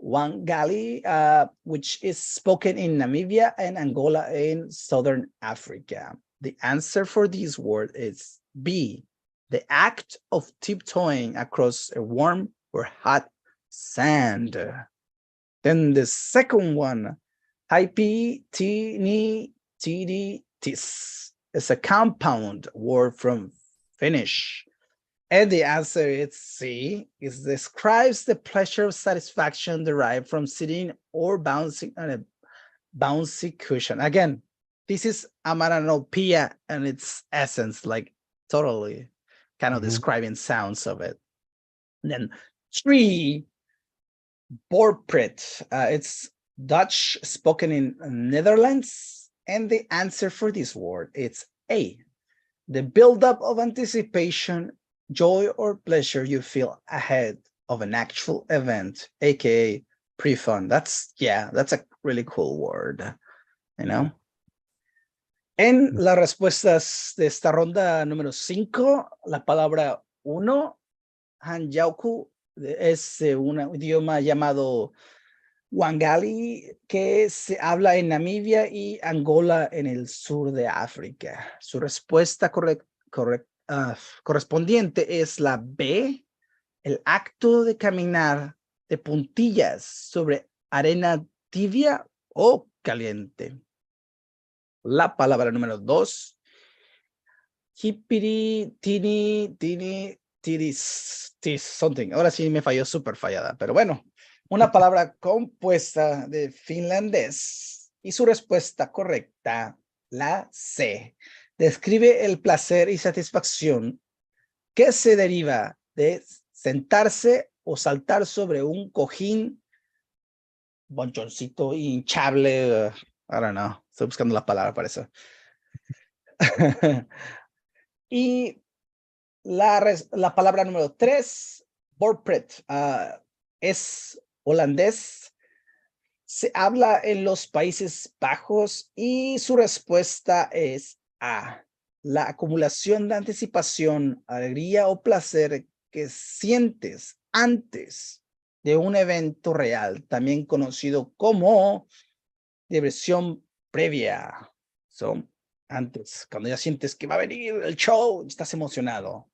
Wangali, which is spoken in Namibia and Angola in Southern Africa. The answer for this word is B, the act of tiptoeing across a warm or hot sand. Then the second one, Haipi Tini Tidi Tis, is a compound word from Finnish. And the answer is C. It describes the pleasure of satisfaction derived from sitting or bouncing on a bouncy cushion. Again, this is Amaranopia and its essence, like totally kind of describing sounds of it. And then 3, Borpret. It's Dutch spoken in Netherlands. And the answer for this word is A, the buildup of anticipation, joy or pleasure you feel ahead of an actual event, aka pre-fun. That's a really cool word, you know. En las respuestas de esta ronda número 5, la palabra 1, Hanjauku, es un idioma llamado Wangali, que se habla en Namibia y Angola en el sur de África. Su respuesta correspondiente es la B, el acto de caminar de puntillas sobre arena tibia o caliente. La palabra número 2, hippiri, tini, tiris, something. Ahora sí me falló, súper fallada, pero bueno. Una palabra compuesta de finlandés. Y su respuesta correcta, la C, describe el placer y satisfacción que se deriva de sentarse o saltar sobre un cojín, bonchoncito hinchable. I don't know, estoy buscando la palabra para eso. Y la palabra número 3, Borpret, es holandés, se habla en los Países Bajos y su respuesta es A, la acumulación de anticipación, alegría o placer que sientes antes de un evento real, también conocido como diversión previa. Antes, cuando ya sientes que va a venir el show, estás emocionado.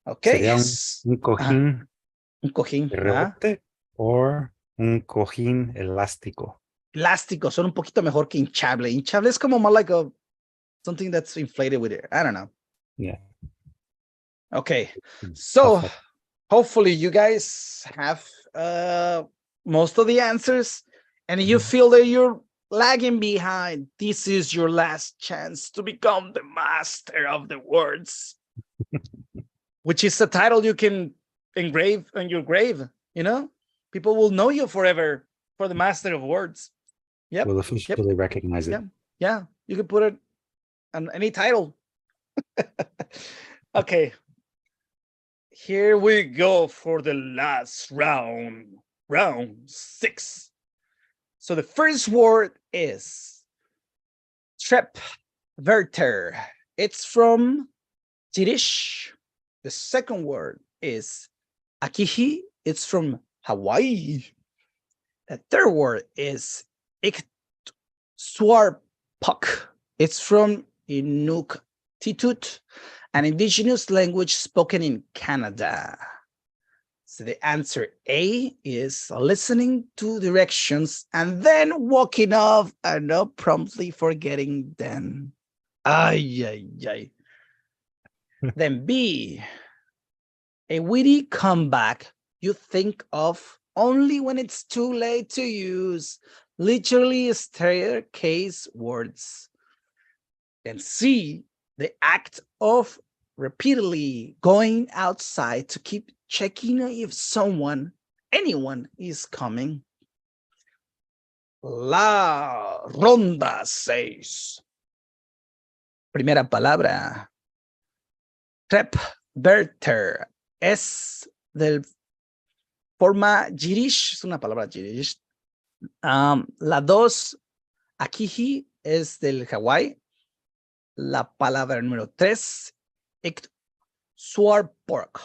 Ok. Sería un cojín. Un cojín. ¿De rebote o un cojín elástico? Elástico, son un poquito mejor que hinchable. Hinchable es como more like something that's inflated with it. I don't know. Yeah. Okay. So hopefully you guys have most of the answers and you feel that you're lagging behind. This is your last chance to become the master of the words, which is a title you can engrave on your grave. You know, people will know you forever for the master of words. Yep. Will officially recognize it. Yeah. You can put it on any title. Okay. Here we go for the last round, round 6. So the first word is Trepverter. It's from Yiddish. The second word is akihi. It's from Hawaii. The third word is iktsuarpuk. It's from Inuktitut, an indigenous language spoken in Canada. So the answer A is listening to directions and then walking off and not promptly forgetting them. Ay, ay, ay. Then B, a witty comeback you think of only when it's too late to use, literally staircase words. Then C, the act of repeatedly going outside to keep checking if anyone is coming. La ronda 6. Primera palabra. Trepverter es del forma Yiddish, es una palabra Yiddish. La 2, akihi, es del Hawái. La palabra número 3, iktsuarpuk,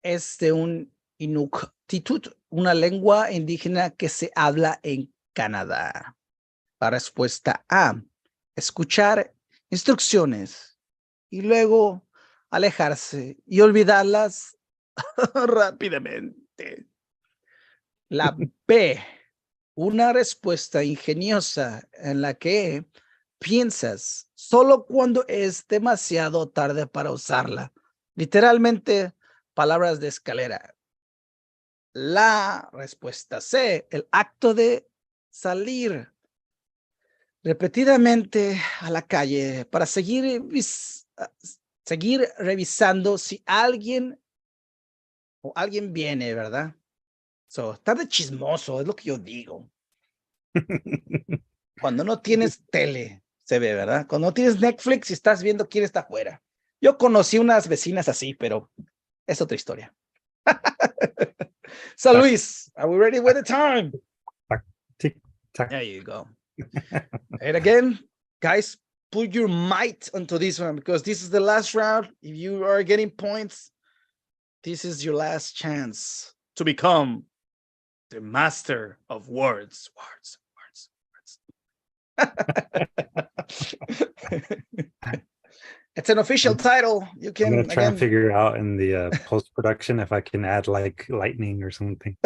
es de un Inuktitut, una lengua indígena que se habla en Canadá. La respuesta A, escuchar instrucciones y luego alejarse y olvidarlas rápidamente. La B, una respuesta ingeniosa en la que piensas solo cuando es demasiado tarde para usarla. Literalmente, palabras de escalera. La respuesta C, el acto de salir repetidamente a la calle para seguir revisando si alguien viene, ¿verdad? So, estar de chismoso, es lo que yo digo. Cuando no tienes tele, se ve, ¿verdad? Cuando no tienes Netflix y estás viendo quién está afuera. Yo conocí unas vecinas así, pero es otra historia. So, Luis, are we ready with the time? Tick, tack. There you go. And again, guys, put your might onto this one because this is the last round. If you are getting points, this is your last chance to become the master of words. It's an official title. You can I'm gonna try and figure out in the post-production if I can add like lightning or something.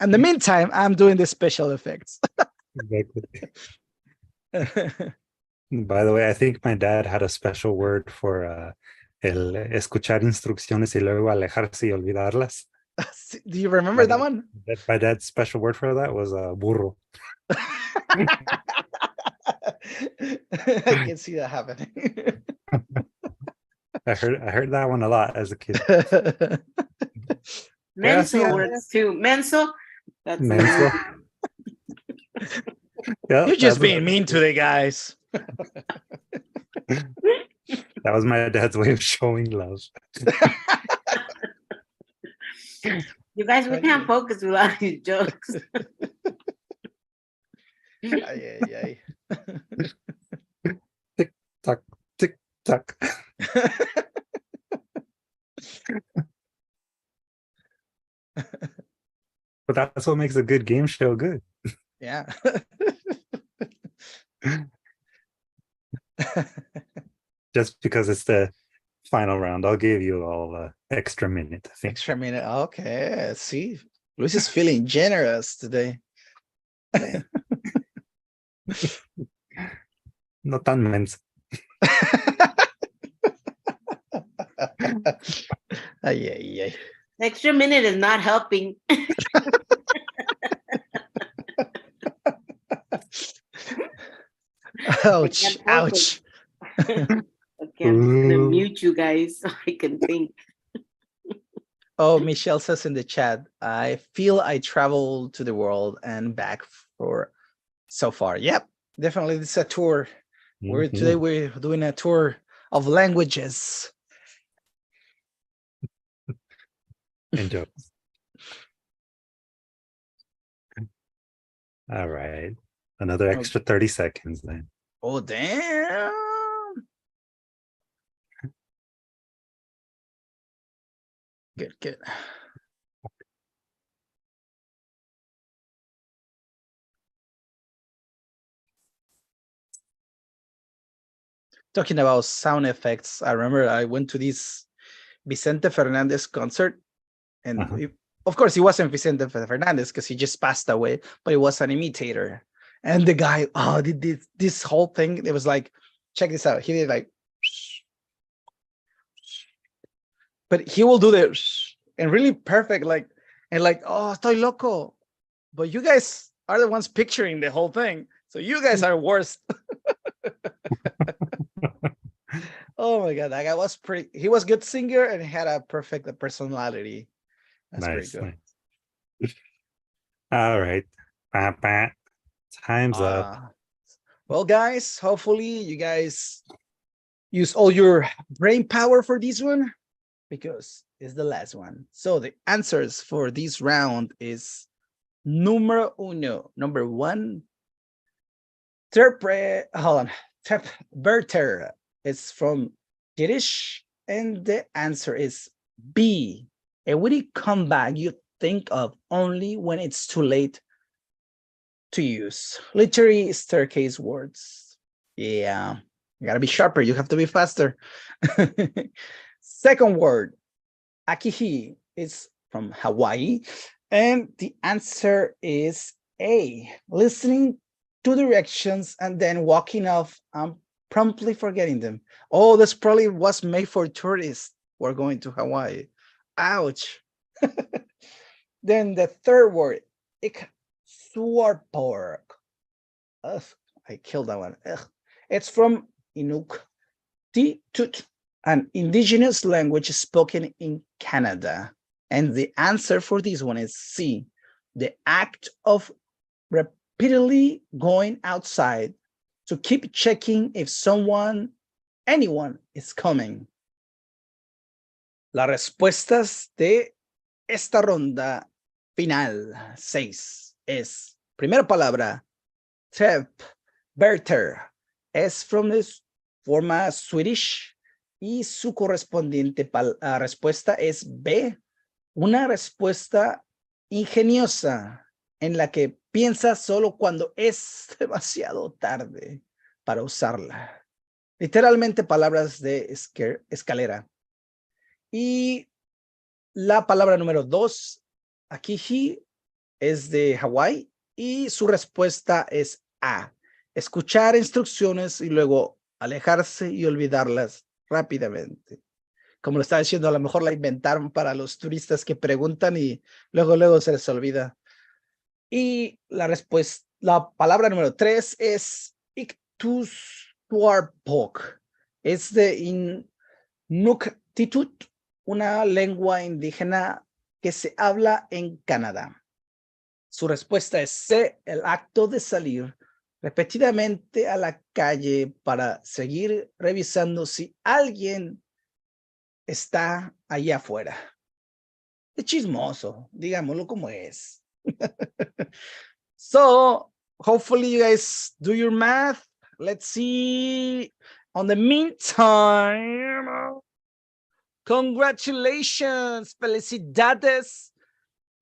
In the meantime, I'm doing the special effects. Exactly. By the way, I think my dad had a special word for el escuchar instrucciones y luego alejarse y olvidarlas. Do you remember that one? My dad's special word for that was burro. I can see that happening. I heard that one a lot as a kid. Menso works too. Menso. That's Menso. Yeah, You're just being mean to the guys. That was my dad's way of showing love. You guys, we can't focus without these jokes. Ay. Tick tock, tick tock. But that's what makes a good game show good. Yeah. Just because it's the final round, I'll give you all extra minute. I think. Extra minute. Okay. See, Luis is feeling generous today. No tan menso. Ay. Extra minute is not helping. Ouch. Okay, I'm just gonna mute you guys so I can think. Oh, Michelle says in the chat, I feel I traveled to the world and back for so far. Yep, definitely. This is a tour. Today we're doing a tour of languages. And jokes. All right. Another extra 30 seconds then. Oh, damn. Good, good. Talking about sound effects, I remember I went to this Vicente Fernandez concert, and of course, he wasn't Vicente Fernandez because he just passed away, but he was an imitator. And the guy, did this whole thing. It was like, check this out. He did like, but he will do this and really perfect, like, and like, oh, estoy loco. But you guys are the ones picturing the whole thing. So you guys are worst. Oh my God, that guy was he was a good singer and had a perfect personality. That's Nice, pretty good. nice. All right. Time's up. Well, guys, hopefully you guys use all your brain power for this one because it's the last one. So the answers for this round is numero uno, number one. Interpreter. It's from Yiddish, and the answer is B. A witty comeback you think of only when it's too late to use. Literary staircase words. Yeah, you gotta be sharper. You have to be faster. Second word, akihi, is from Hawaii, and the answer is A. Listening to directions and then walking off and promptly forgetting them. Oh, this probably was made for tourists who are going to Hawaii. Ouch. Then the third word, iksuarpork. Ugh, I killed that one. Ugh. It's from Inuktitut, an indigenous language spoken in Canada. And the answer for this one is C. The act of repeatedly going outside to keep checking if anyone is coming. Las respuestas de esta ronda final 6 es, primera palabra, Berter, es from this forma Swedish y su correspondiente respuesta es B, una respuesta ingeniosa en la que piensa solo cuando es demasiado tarde para usarla. Literalmente palabras de escalera. Y la palabra número 2, akihi, es de Hawái y su respuesta es A. Escuchar instrucciones y luego alejarse y olvidarlas rápidamente. Como lo estaba diciendo, a lo mejor la inventaron para los turistas que preguntan y luego se les olvida. Y la palabra número 3 es Iktustuarpok. Es de Inuktitut, una lengua indígena que se habla en Canadá. Su respuesta es C, el acto de salir repetidamente a la calle para seguir revisando si alguien está allá afuera. Es chismoso, digámoslo como es. So, hopefully you guys do your math. Let's see. On the meantime, congratulations, felicidades.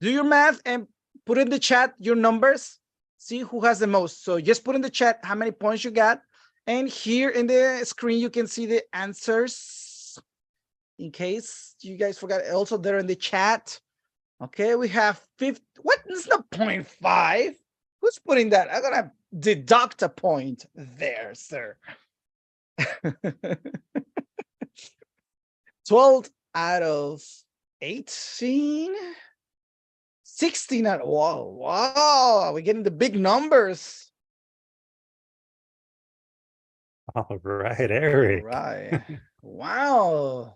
Do your math and put in the chat your numbers. See who has the most. So just put in the chat how many points you got. And here in the screen, you can see the answers in case you guys forgot. Also there in the chat. Okay, we have 50. What is the 0.5? Who's putting that? I'm gonna deduct a point there, sir. 12 out of 18. 16 out. Wow, we're getting the big numbers. All right, Eric. All right. Wow.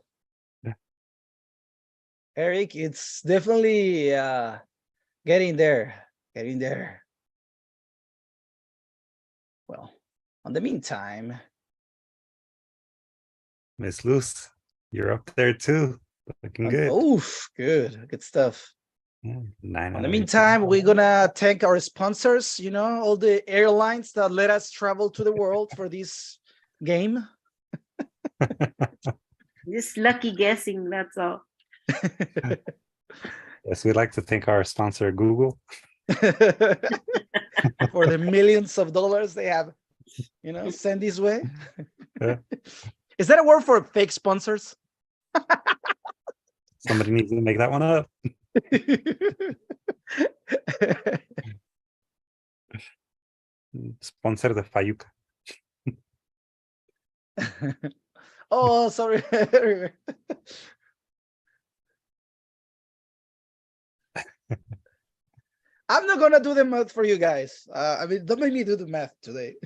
Eric, it's definitely getting there. Well, on the meantime, Miss Luz, you're up there too. Looking good. oof, good stuff. Yeah, 9 In out the of 18. meantime, we're gonna thank our sponsors, you know, all the airlines that let us travel to the world for this game. Just lucky guessing, that's all. Yes, we'd like to thank our sponsor, Google. For the millions of dollars they have, you know, sent this way. Yeah. Is that a word for fake sponsors? Somebody needs to make that one up. Sponsor de Fayuca. Oh, sorry. I'm not gonna do the math for you guys. I mean, don't make me do the math today.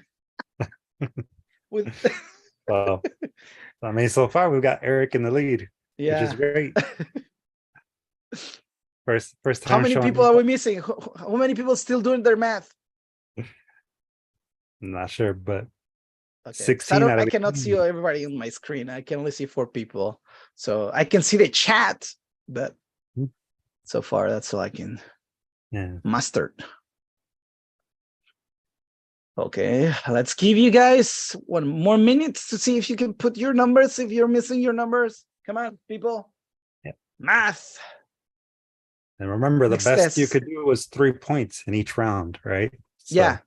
With Well, I mean, so far we've got Eric in the lead, which is yeah. great. First How time many showing. people are we missing? How many people still doing their math? I'm not sure, but Okay. 16 out I of cannot see everybody on my screen. I can only see 4 people. So I can see the chat, but so far that's all I can master. Okay, let's give you guys 1 more minute to see if you can put your numbers, if you're missing your numbers. Come on, people. Yep. Math. And remember, Next the best you test. could do was 3 points in each round, right? So, Yeah.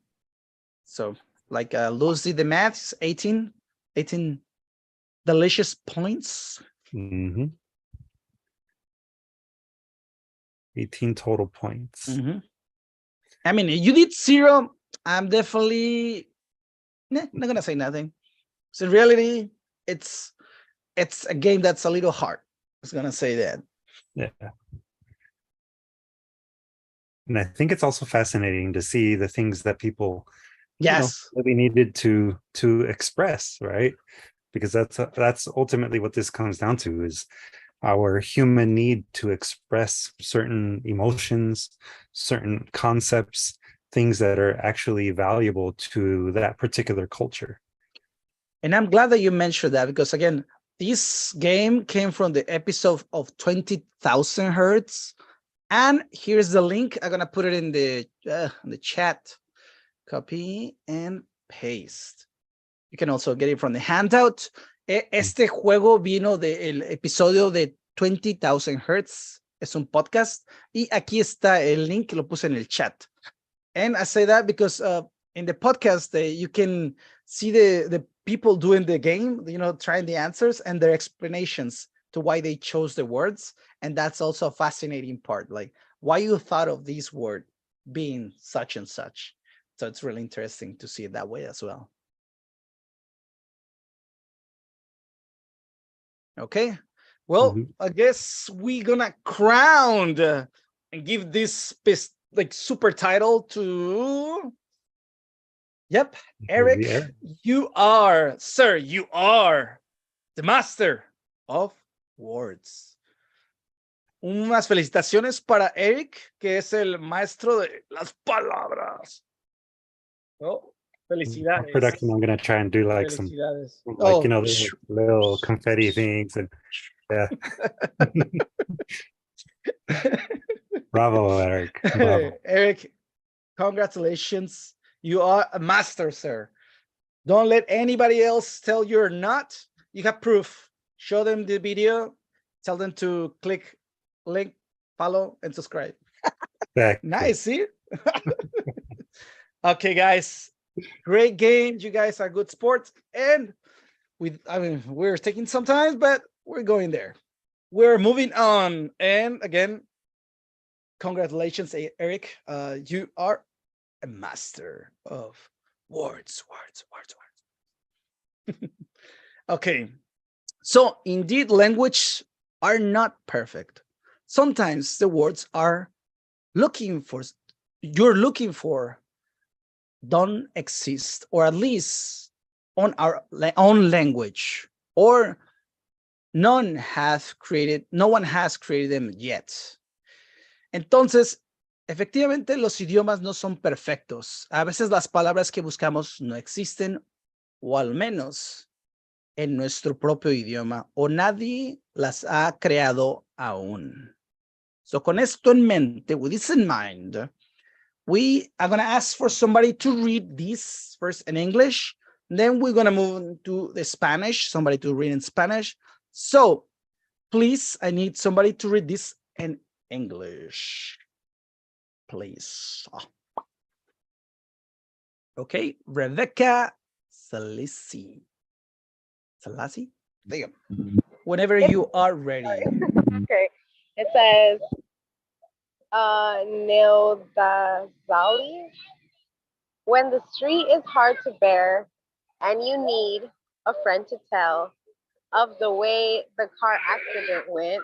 So like Lucy, the maths, 18 delicious points. 18 total points. I mean, you did 0. I'm definitely not gonna say nothing. So in reality, it's a game that's a little hard. I was gonna say that. Yeah. And I think it's also fascinating to see the things that people really needed to express, right? Because that's ultimately what this comes down to, is our human need to express certain emotions, certain concepts, things that are actually valuable to that particular culture. And I'm glad that you mentioned that, because again, this game came from the episode of 20,000 Hertz. And here's the link. I'm gonna put it in the chat. Copy and paste. You can also get it from the handout. Este juego vino del episodio de 20,000 Hertz. Es un podcast. Y aquí está el link, lo puse en el chat. And I say that because in the podcast, you can see the people doing the game, you know, trying the answers and their explanations to why they chose the words. And that's also a fascinating part, like why you thought of this word being such and such. So it's really interesting to see it that way as well. Okay, well, I guess we're gonna crown and give this like super title to, yep, Eric, you are, sir, you are the master of words. Unas felicitaciones para Eric, que es el maestro de las palabras. Oh, felicidades. Production, I'm gonna try and do like some, like, you know, little confetti things, and yeah. Bravo, Eric. Bravo. Eric, congratulations. You are a master, sir. Don't let anybody else tell you're not. You have proof. Show them the video. Tell them to click link, follow, and subscribe. Nice, see? Okay, guys. Great game. You guys are good sports. And we're taking some time, but we're going there. We're moving on. And again, congratulations, Eric. You are a master of words. Okay. So indeed, language are not perfect. Sometimes the words you're looking for don't exist, or at least on our own language, or no one has created them yet. Entonces, efectivamente, los idiomas no son perfectos. A veces las palabras que buscamos no existen, o al menos en nuestro propio idioma, o nadie las ha creado aún. So con esto en mente, with this in mind, we are going to ask for somebody to read this first in English. Then we're going to move to the Spanish, somebody to read in Spanish. So please, I need somebody to read this in English. Please. Okay, Rebecca Salisi. Salasi? There you go. Whenever you are ready. Okay. It says, Neodazali. When the street is hard to bear and you need a friend to tell of the way the car accident went,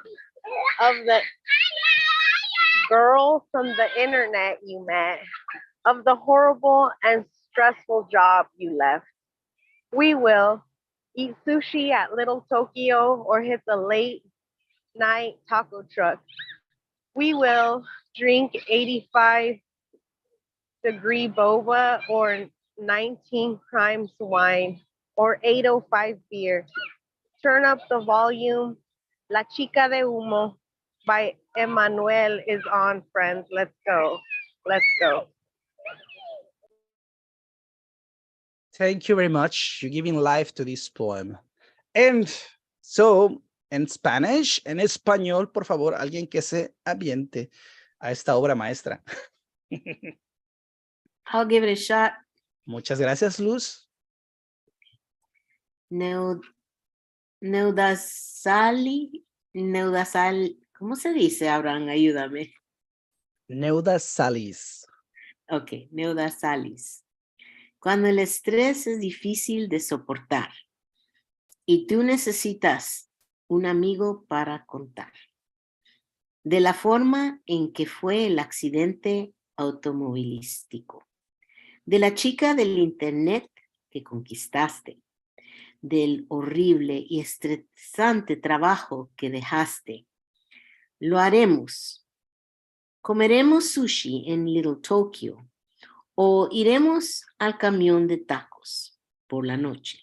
of the girl from the internet you met, of the horrible and stressful job you left, we will eat sushi at Little Tokyo or hit the late night taco truck. We will drink 85-degree boba or 19 crimes wine or 805 beer. Turn up the volume. La Chica de Humo by Emmanuel is on, friends. Let's go. Let's go. Thank you very much. You're giving life to this poem. And so, en Spanish, en español, por favor, alguien que se aviente a esta obra maestra. I'll give it a shot. Muchas gracias, Luz. Neudasali, ¿cómo se dice, Abraham? Ayúdame. Neuda Salis. Ok, Neudasalis. Cuando el estrés es difícil de soportar y tú necesitas un amigo para contar de la forma en que fue el accidente automovilístico, de la chica del internet que conquistaste, del horrible y estresante trabajo que dejaste. Lo haremos. Comeremos sushi en Little Tokyo o iremos al camión de tacos por la noche.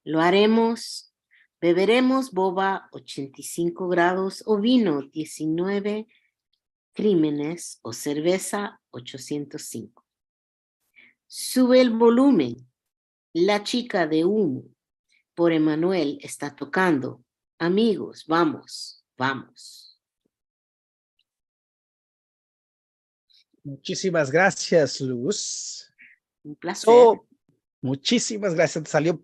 Lo haremos, beberemos boba 85 grados o vino 19 crímenes o cerveza 805. Sube el volumen. La chica de humo por Emanuel está tocando. Amigos, vamos, vamos. Muchísimas gracias, Luz. Un placer. So, muchísimas gracias. Te salió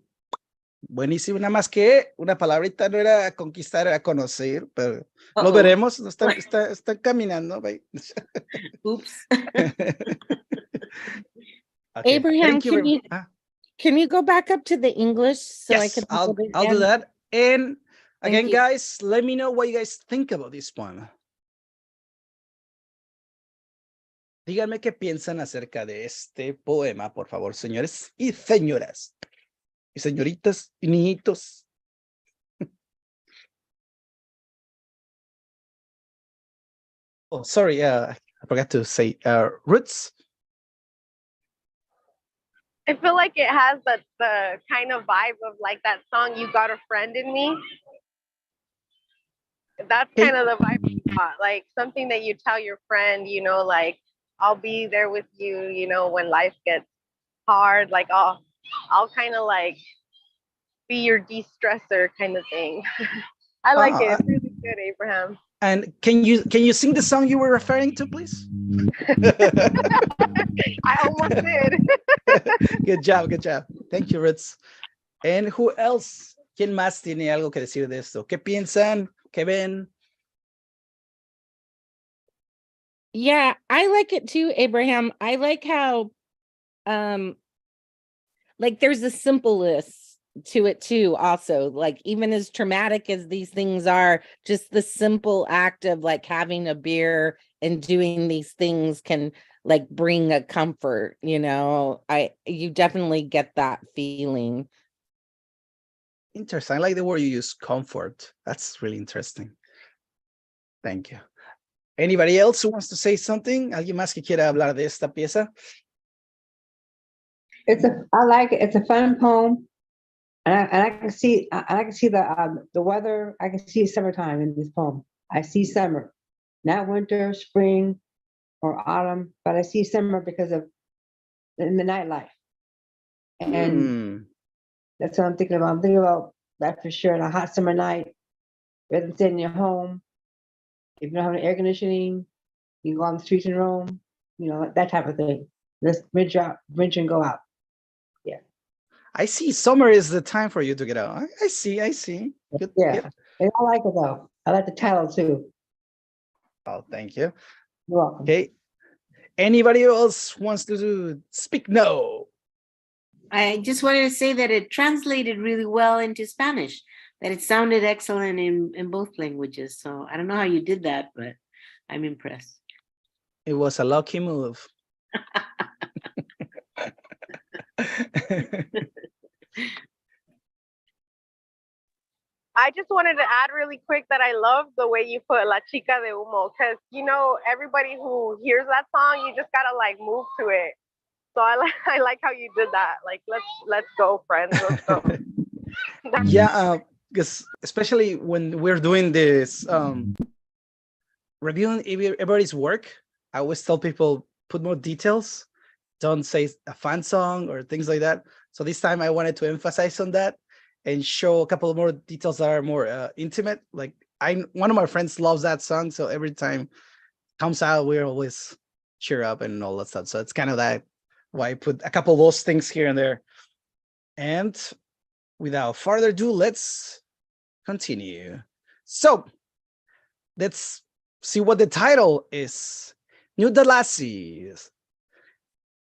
buenísimo. Nada más que una palabrita no era conquistar, era conocer, pero lo veremos. No está caminando. Oops. Okay, Abraham, can you go back up to the English so I yes, can I'll hold it do again? that. And again, Thank you. guys, let me know what you guys think about this poem. Díganme qué piensan acerca de este poema, por favor, señores y señoras, y señoritas y niñitos. Oh, sorry, I forgot to say, Roots. I feel like it has the kind of vibe of like that song, You Got a Friend in Me. That's kind of the vibe you got, like something that you tell your friend, you know, like, I'll be there with you, you know, when life gets hard, like, I'll kind of like be your de-stressor kind of thing. I like it. It's really good, Abraham. And can you sing the song you were referring to, please? I almost did. Good job, good job. Thank you, Roots. And who else? ¿Quién más tiene algo que decir de esto? ¿Qué piensan? ¿Qué ven? Yeah, I like it too, Abraham. I like how like there's a simpleness to it too, also. Like, even as traumatic as these things are, just the simple act of like having a beer and doing these things can like bring a comfort, you know. You definitely get that feeling. Interesting. I like the word you use, comfort. That's really interesting. Thank you. Anybody else who wants to say something? ¿Alguien más que quiera hablar de esta pieza? I like it. It's a fun poem, and I can see the weather. I can see summertime in this poem. I see summer. not winter, spring, or autumn, but I see summer because of in the nightlife. And that's what I'm thinking about. I'm thinking about that for sure. On a hot summer night, rather than staying in your home, if you don't have an air conditioning, you can go on the streets and roam, you know, that type of thing. Let's venture and go out. Yeah. I see summer is the time for you to get out. I see. Good. Yeah. Good. And I like it though. I like the title too. Oh, thank you. You're welcome. Okay. Anybody else wants to speak? No. I just wanted to say that it translated really well into Spanish, that it sounded excellent in both languages. So I don't know how you did that, but I'm impressed. It was a lucky move. I just wanted to add really quick that I love the way you put La Chica de Humo, because, you know, everybody who hears that song, you just gotta like move to it. So I like how you did that. Like, let's go, friends. Let's go. Yeah, because especially when we're doing this reviewing everybody's work, I always tell people put more details. Don't say a fan song or things like that. So this time I wanted to emphasize on that and show a couple more details that are more intimate. Like one of my friends loves that song, so every time it comes out, we always cheer up and all that stuff. So it's kind of that why I put a couple of those things here and there. And without further ado, let's continue. So let's see what the title is. New Dalasis.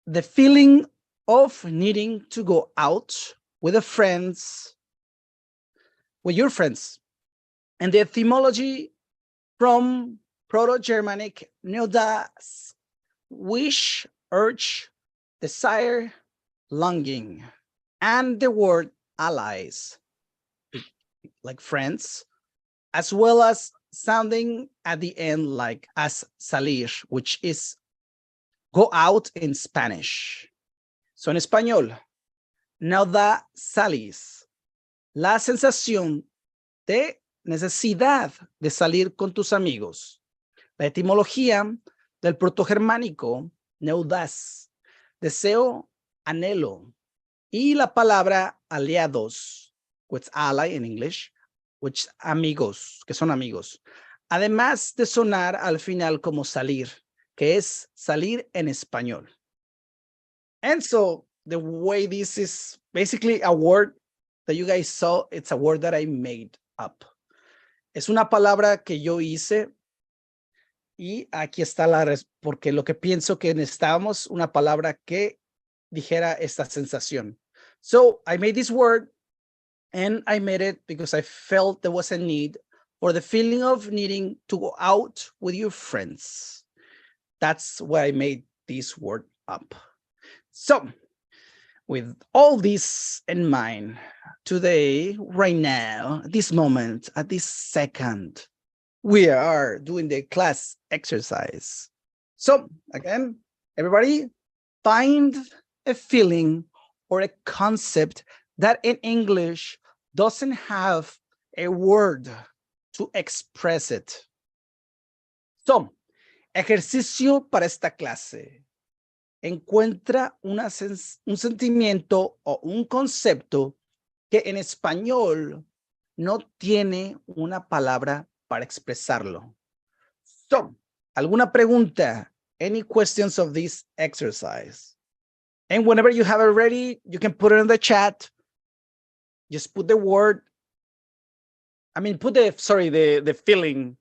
The feeling of needing to go out with your friends. And the etymology from Proto-Germanic Neudas, wish, urge, desire, longing, and the word allies, like friends, as well as sounding at the end like as salir, which is go out in Spanish. So en español, nauda salis, la sensación de necesidad de salir con tus amigos. La etimología del protogermánico neudas, deseo, anhelo, y la palabra aliados, which ally in English, which amigos, que son amigos. Además de sonar al final como salir, que es salir en español. And so the way this is basically a word that you guys saw, it's a word that I made up. Es una palabra que yo hice y aquí está porque lo que pienso que necesitábamos una palabra que dijera esta sensación. So I made this word and I made it because I felt there was a need for the feeling of needing to go out with your friends. That's why I made this word up. So with all this in mind, today, right now, this moment, at this second, we are doing the class exercise. So again, everybody find a feeling or a concept that in English doesn't have a word to express it. So, ejercicio para esta clase. Encuentra un sentimiento o un concepto que en español no tiene una palabra para expresarlo. So, ¿alguna pregunta? Any questions of this exercise? And whenever you have it ready, you can put it in the chat. Just put the word. I mean, put the feeling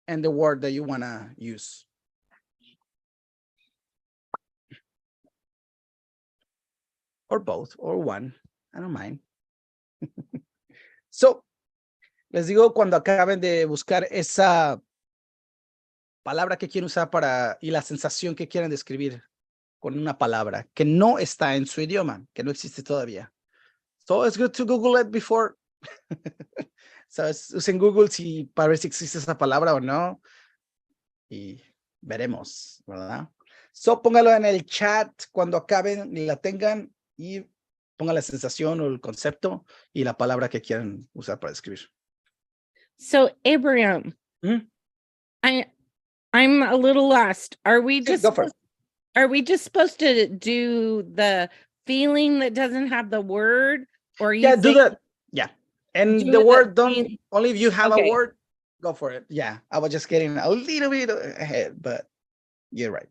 and the word that you want to use. Or both, or one. I don't mind. So, les digo cuando acaben de buscar esa palabra que quieren usar y la sensación que quieren describir con una palabra que no está en su idioma, que no existe todavía. So it's good to Google it before. So usen Google para ver si existe esa palabra o no. Y veremos, ¿verdad? So póngalo en el chat cuando acaben y la tengan y pongan la sensación o el concepto y la palabra que quieran usar para describir. So Abraham, I'm a little lost. Are we Okay, just go for it. are we just supposed to do the feeling that doesn't have the word? Or are you Yeah, do saying that. Yeah. And do the the word don't feeling- only if you have a Okay. word, go for it. Yeah. I was just getting a little bit ahead, but you're right.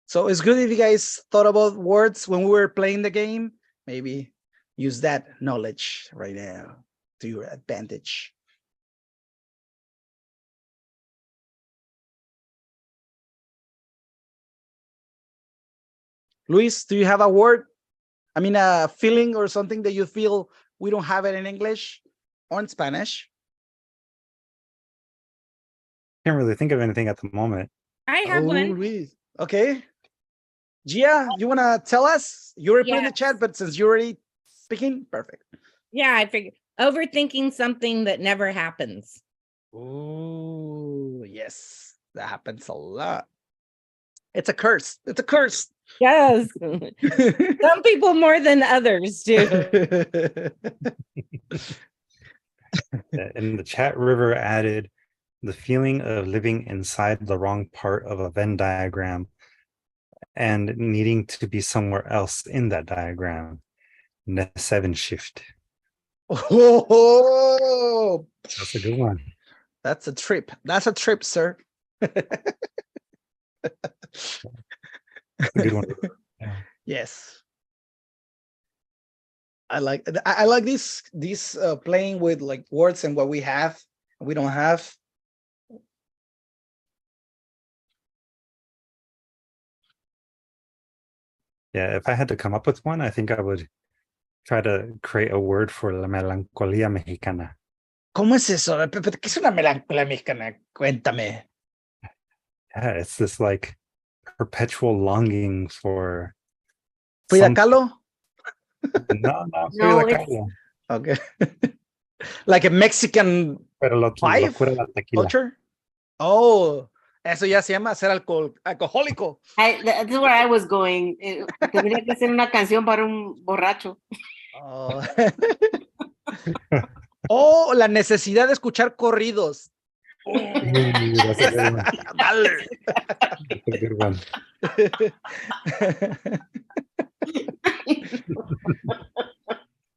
So it's good if you guys thought about words when we were playing the game. Maybe use that knowledge right now to your advantage. Luis, do you have a word? I mean, a feeling or something that you feel we don't have it in English or in Spanish? Can't really think of anything at the moment. I have one. Luis. Okay. Gia, you want to tell us? You already put in the chat, but since you're already speaking, perfect. Yeah, I figured overthinking something that never happens. Oh, yes. That happens a lot. It's a curse. It's a curse. Yes. Some people more than others do. In the chat, River added the feeling of living inside the wrong part of a Venn diagram and needing to be somewhere else in that diagram. Net 7 shift. Oh, That's a good one. that's a trip. That's a trip, sir. That's a good one. Yeah. Yes. I like this playing with like words and what we have and we don't have. Yeah, if I had to come up with one, I think I would try to create a word for la melancolía mexicana. ¿Cómo es eso? ¿Qué es una melancolía mexicana? Cuéntame. Yeah, it's this like perpetual longing for Frida some- Kahlo? No, No, Frida it's- Kahlo. Okay. Like a Mexican Pero Five? locura de la tequila. culture? Oh, eso ya se llama ser alcohólico. That's where I was going. Tendría que ser una canción para un borracho. Oh. Oh, la necesidad de escuchar corridos. Ooh, that's a good one. Dale. That's a good one.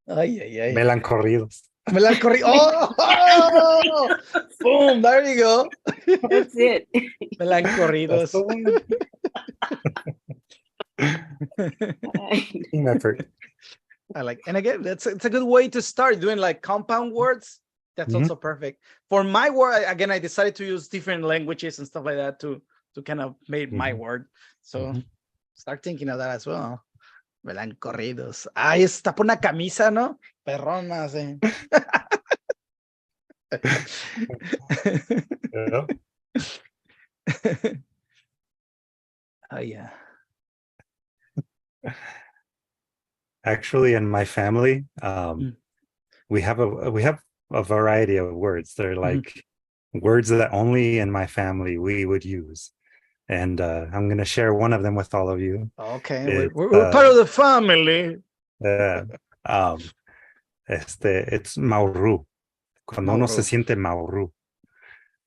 Ay, ay, ay. Melancorridos. Melancorrido. Oh, boom, there you go. That's it. Melancorridos. That's the one. Team effort. I like, and again, it's a good way to start doing like compound words. That's Mhm. also perfect. For my word, again, I decided to use different languages and stuff like that to kind of make my Mhm. word. So Mhm. start thinking of that as well. Melancorridos. Ay, está por una camisa, ¿no? Perrona, sí. Yeah. Oh, yeah. Actually, in my family, Mm. we have a variety of words. They're Mhm. like words that only in my family we would use. And I'm going to share one of them with all of you. Okay, It's, we're part of the family. It's Mauru. Cuando uno se Mauru. siente Mauru.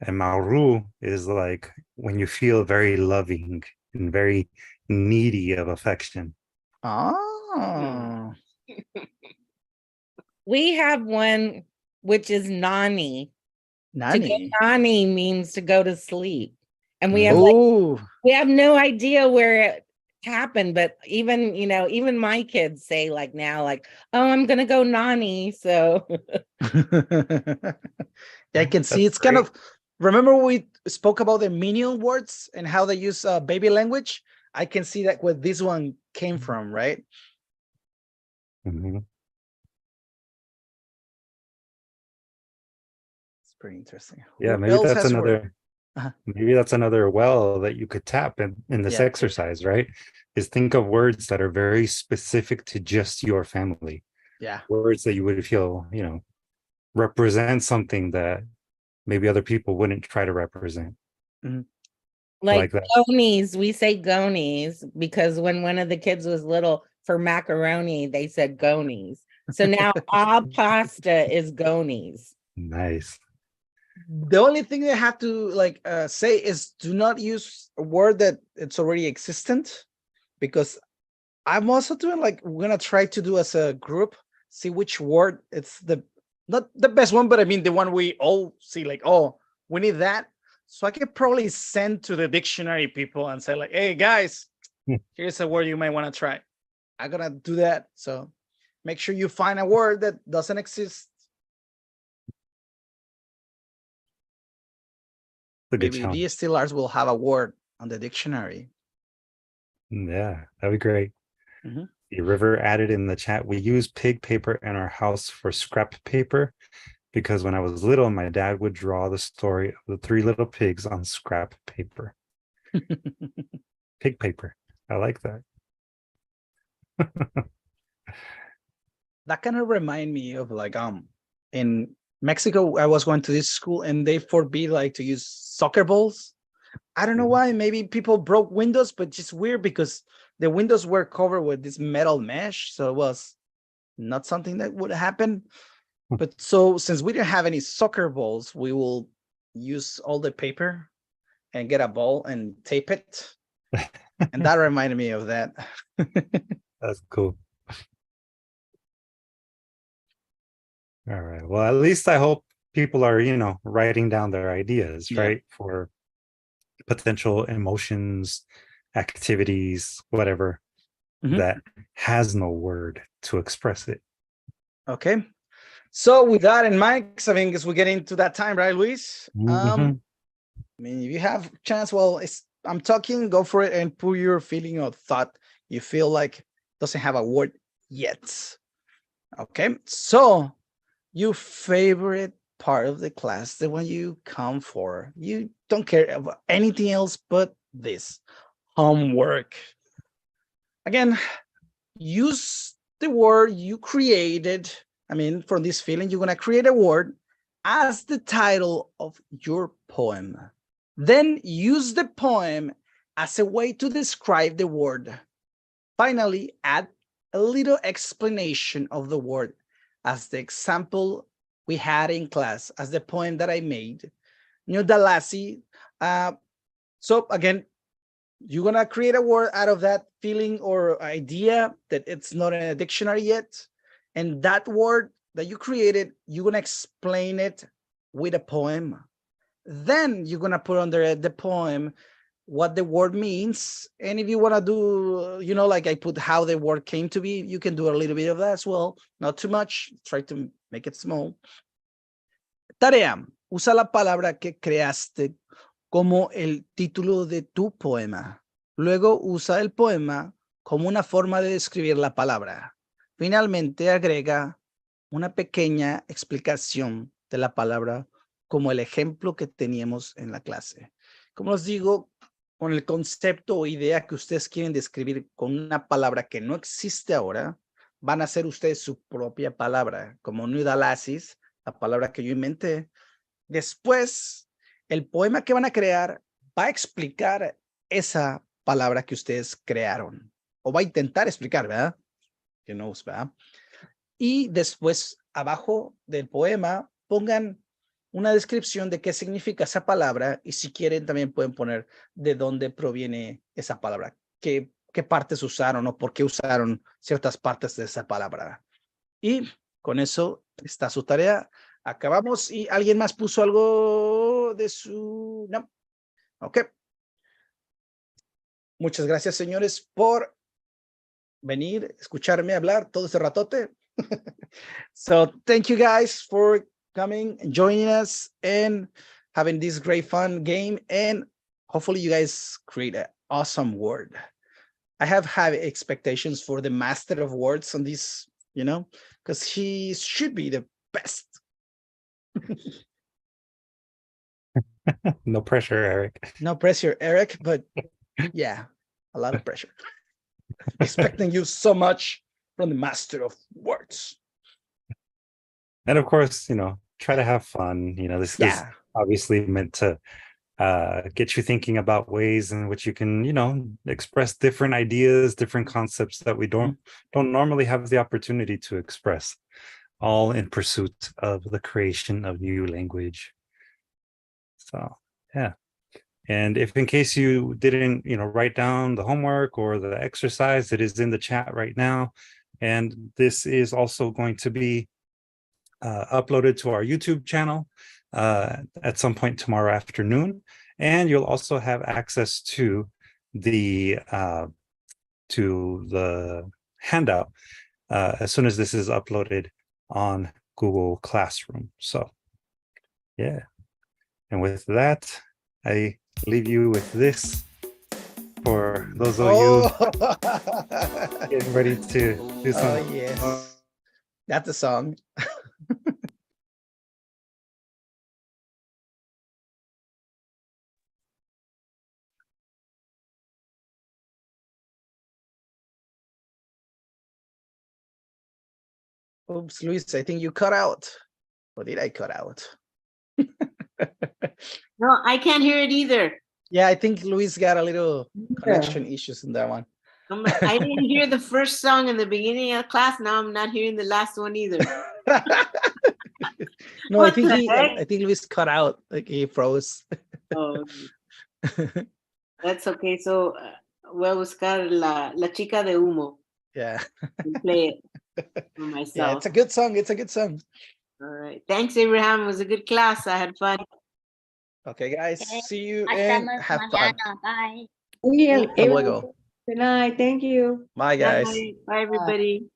And Mauru is like when you feel very loving and very needy of affection. Oh. We have one which is nani. To go Nani. nani means to go to sleep. And we have like Ooh. we have no idea where it happened, but even even my kids say like now, like, oh, I'm gonna go nani. So Yeah, I can see That's it's kind great. of, remember we spoke about the minion words and how they use baby language? I can see that where this one came from, right? Mhm. It's pretty interesting. Yeah, Who maybe else that's has word? another Uh-huh. maybe that's another well that you could tap in this Yeah. exercise, right? Is think of words that are very specific to just your family. Yeah. Words that you would feel, represent something that maybe other people wouldn't try to represent. like Like that. gonies, we say gonies because when one of the kids was little, for macaroni, they said gonies. So now all pasta is gonies. Nice. The only thing they have to like say is do not use a word that it's already existent, because I'm also doing like we're gonna try to do as a group, see which word it's the not the best one, but I mean the one we all see like, oh, we need that. So I could probably send to the dictionary people and say like, hey guys, here's a word you might want to try. I'm gonna do that. So make sure you find a word that doesn't exist. Maybe Maybe DSTL Arts will have a word on the dictionary. Yeah, that'd be great. Mm-hmm. The River added in the chat, we use pig paper in our house for scrap paper because when I was little, my dad would draw the story of the three little pigs on scrap paper. Pig paper. I like that. That kind of remind me of like in Mexico, I was going to this school and they forbid like to use soccer balls. I don't know why. Maybe people broke windows, but just weird because the windows were covered with this metal mesh, so it was not something that would happen. But so since we didn't have any soccer balls, we will use all the paper and get a ball and tape it. And that reminded me of that. That's cool. All right. Well, at least I hope people are, writing down their ideas, right? For potential emotions, activities, whatever, that has no word to express it. Okay. So with that in mind, because I mean, as we get into that time, right, Luis? I mean, if you have chance, well, I'm talking, go for it and put your feeling or thought you feel like doesn't have a word yet. Okay. So your favorite part of the class, the one you come for, you don't care about anything else but this homework. Again, use the word you created. I mean, from this feeling, you're going to create a word as the title of your poem. Then use the poem as a way to describe the word. Finally, add a little explanation of the word as the example we had in class, as the poem that I made. Dalasi. So again, you're going to create a word out of that feeling or idea that it's not in a dictionary yet. And that word that you created, you're going to explain it with a poem. Then you're going to put under the poem what the word means. And if you want to do, like I put how the word came to be, you can do a little bit of that as well. Not too much. Try to make it small. Tarea. Usa la palabra que creaste como el título de tu poema. Luego usa el poema como una forma de describir la palabra. Finalmente agrega una pequeña explicación de la palabra como el ejemplo que teníamos en la clase. Como os digo, con el concepto o idea que ustedes quieren describir con una palabra que no existe ahora, van a hacer ustedes su propia palabra, como nudalasis, la palabra que yo inventé. Después, el poema que van a crear va a explicar esa palabra que ustedes crearon, o va a intentar explicar, ¿verdad? Que no, ¿verdad? Y después, abajo del poema, pongan una descripción de qué significa esa palabra y si quieren también pueden poner de dónde proviene esa palabra, qué partes usaron o por qué usaron ciertas partes de esa palabra. Y con eso está su tarea. Acabamos y alguien más puso algo de su... No. Ok. Muchas gracias, señores, por venir, escucharme hablar todo este ratote. So thank you guys for coming and joining us and having this great fun game. And hopefully you guys create an awesome word. I have high expectations for the master of words on this, because he should be the best. No pressure, Eric. No pressure, Eric, but yeah, a lot of pressure. Expecting you so much from the master of words. And of course, try to have fun. This is obviously meant to get you thinking about ways in which you can, express different ideas, different concepts that we don't normally have the opportunity to express, all in pursuit of the creation of new language. So, yeah. And if in case you didn't, write down the homework or the exercise, it is in the chat right now. And this is also going to be uploaded to our YouTube channel at some point tomorrow afternoon. And you'll also have access to the handout as soon as this is uploaded on Google Classroom. So, yeah. And with that, I leave you with this for those of you getting ready to do something. Oh, yes. That's the song. Oops, Luis, I think you cut out. Or did I cut out? No, I can't hear it either. Yeah, I think Luis got a little connection issues in that one. I didn't hear the first song in the beginning of class. Now I'm not hearing the last one either. No, I think Luis cut out, like he froze. Oh, that's okay. So voy a buscar la chica de humo. Yeah. And play it for myself. Yeah, it's a good song. It's a good song. All right. Thanks, Abraham. It was a good class. I had fun. Okay, guys. Okay. See you Hasta and have fun. mañana. Bye. Yeah, Hasta luego. good night. Thank you. Bye, guys. Bye, everybody.